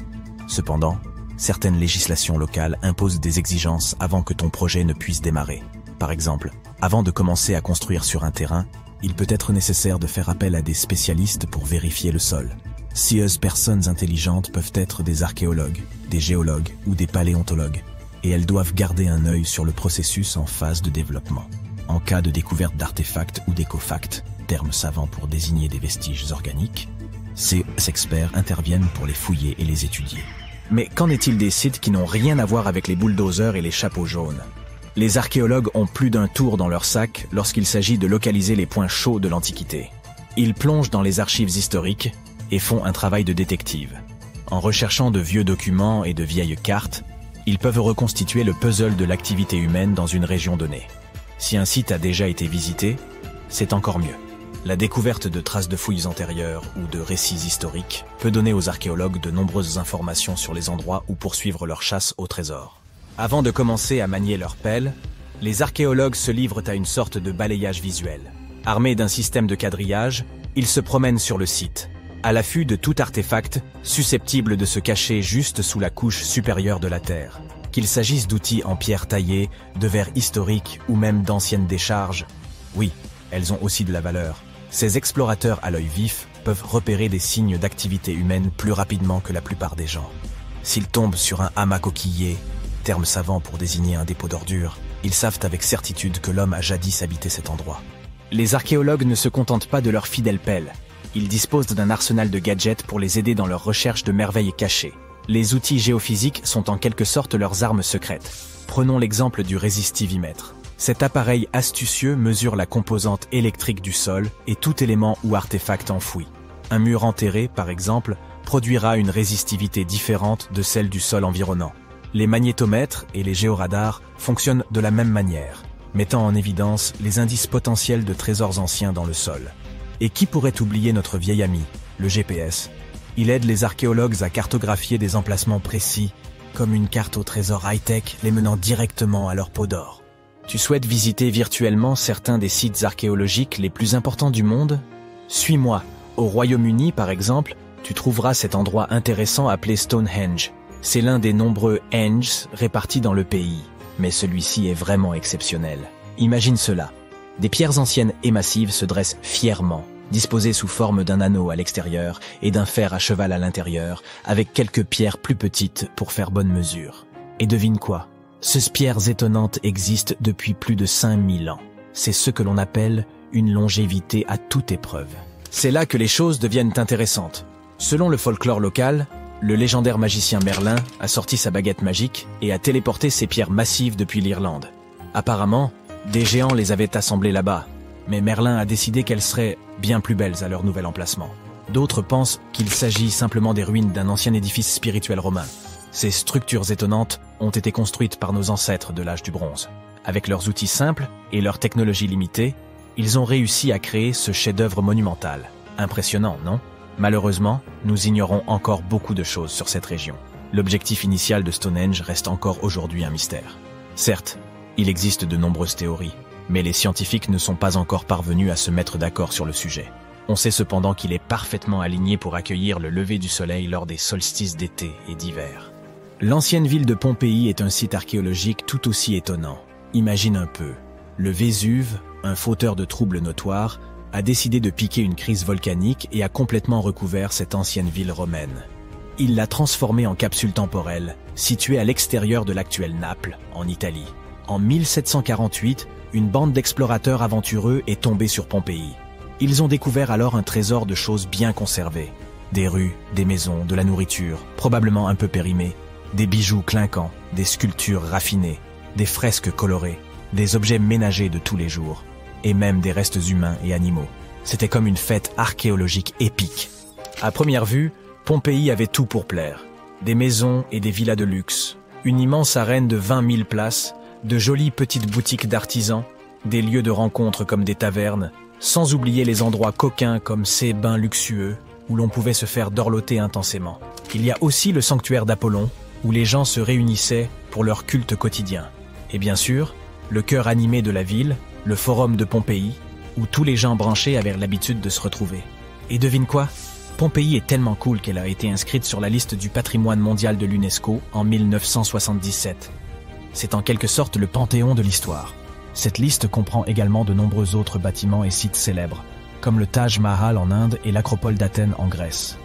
Cependant, certaines législations locales imposent des exigences avant que ton projet ne puisse démarrer. Par exemple, avant de commencer à construire sur un terrain, il peut être nécessaire de faire appel à des spécialistes pour vérifier le sol. Scieuses personnes intelligentes peuvent être des archéologues, des géologues ou des paléontologues, et elles doivent garder un œil sur le processus en phase de développement. En cas de découverte d'artefacts ou d'écofacts, termes savants pour désigner des vestiges organiques, ces experts interviennent pour les fouiller et les étudier. Mais qu'en est-il des sites qui n'ont rien à voir avec les bulldozers et les chapeaux jaunes? Les archéologues ont plus d'un tour dans leur sac lorsqu'il s'agit de localiser les points chauds de l'Antiquité. Ils plongent dans les archives historiques et font un travail de détective. En recherchant de vieux documents et de vieilles cartes, ils peuvent reconstituer le puzzle de l'activité humaine dans une région donnée. Si un site a déjà été visité, c'est encore mieux. La découverte de traces de fouilles antérieures ou de récits historiques peut donner aux archéologues de nombreuses informations sur les endroits où poursuivre leur chasse au trésor. Avant de commencer à manier leur pelle, les archéologues se livrent à une sorte de balayage visuel. Armés d'un système de quadrillage, ils se promènent sur le site, à l'affût de tout artefact susceptible de se cacher juste sous la couche supérieure de la terre. Qu'il s'agisse d'outils en pierre taillée, de verres historiques ou même d'anciennes décharges, oui, elles ont aussi de la valeur. Ces explorateurs à l'œil vif peuvent repérer des signes d'activité humaine plus rapidement que la plupart des gens. S'ils tombent sur un hamac coquillé, terme savant pour désigner un dépôt d'ordures, ils savent avec certitude que l'homme a jadis habité cet endroit. Les archéologues ne se contentent pas de leur fidèle pelle. Ils disposent d'un arsenal de gadgets pour les aider dans leur recherche de merveilles cachées. Les outils géophysiques sont en quelque sorte leurs armes secrètes. Prenons l'exemple du résistivimètre. Cet appareil astucieux mesure la composante électrique du sol et tout élément ou artefact enfoui. Un mur enterré, par exemple, produira une résistivité différente de celle du sol environnant. Les magnétomètres et les géoradars fonctionnent de la même manière, mettant en évidence les indices potentiels de trésors anciens dans le sol. Et qui pourrait oublier notre vieil ami, le GPS? Il aide les archéologues à cartographier des emplacements précis, comme une carte au trésor high-tech les menant directement à leur peau d'or. Tu souhaites visiter virtuellement certains des sites archéologiques les plus importants du monde? Suis-moi. Au Royaume-Uni, par exemple, tu trouveras cet endroit intéressant appelé Stonehenge. C'est l'un des nombreux Henges répartis dans le pays, mais celui-ci est vraiment exceptionnel. Imagine cela. Des pierres anciennes et massives se dressent fièrement, disposées sous forme d'un anneau à l'extérieur et d'un fer à cheval à l'intérieur, avec quelques pierres plus petites pour faire bonne mesure. Et devine quoi? Ces pierres étonnantes existent depuis plus de 5000 ans. C'est ce que l'on appelle une longévité à toute épreuve. C'est là que les choses deviennent intéressantes. Selon le folklore local, le légendaire magicien Merlin a sorti sa baguette magique et a téléporté ces pierres massives depuis l'Irlande. Apparemment, des géants les avaient assemblées là-bas, mais Merlin a décidé qu'elles seraient bien plus belles à leur nouvel emplacement. D'autres pensent qu'il s'agit simplement des ruines d'un ancien édifice spirituel romain. Ces structures étonnantes ont été construites par nos ancêtres de l'âge du bronze. Avec leurs outils simples et leur technologie limitée, ils ont réussi à créer ce chef-d'œuvre monumental. Impressionnant, non? Malheureusement, nous ignorons encore beaucoup de choses sur cette région. L'objectif initial de Stonehenge reste encore aujourd'hui un mystère. Certes, il existe de nombreuses théories, mais les scientifiques ne sont pas encore parvenus à se mettre d'accord sur le sujet. On sait cependant qu'il est parfaitement aligné pour accueillir le lever du soleil lors des solstices d'été et d'hiver. L'ancienne ville de Pompéi est un site archéologique tout aussi étonnant. Imagine un peu, le Vésuve, un fauteur de troubles notoires, a décidé de piquer une crise volcanique et a complètement recouvert cette ancienne ville romaine. Il l'a transformée en capsule temporelle, située à l'extérieur de l'actuelle Naples, en Italie. En 1748, une bande d'explorateurs aventureux est tombée sur Pompéi. Ils ont découvert alors un trésor de choses bien conservées. Des rues, des maisons, de la nourriture, probablement un peu périmée, des bijoux clinquants, des sculptures raffinées, des fresques colorées, des objets ménagers de tous les jours, et même des restes humains et animaux. C'était comme une fête archéologique épique. À première vue, Pompéi avait tout pour plaire. Des maisons et des villas de luxe, une immense arène de 20 000 places, de jolies petites boutiques d'artisans, des lieux de rencontre comme des tavernes, sans oublier les endroits coquins comme ces bains luxueux où l'on pouvait se faire dorloter intensément. Il y a aussi le sanctuaire d'Apollon, où les gens se réunissaient pour leur culte quotidien. Et bien sûr, le cœur animé de la ville, le forum de Pompéi, où tous les gens branchés avaient l'habitude de se retrouver. Et devine quoi ? Pompéi est tellement cool qu'elle a été inscrite sur la liste du patrimoine mondial de l'UNESCO en 1977. C'est en quelque sorte le panthéon de l'histoire. Cette liste comprend également de nombreux autres bâtiments et sites célèbres, comme le Taj Mahal en Inde et l'Acropole d'Athènes en Grèce.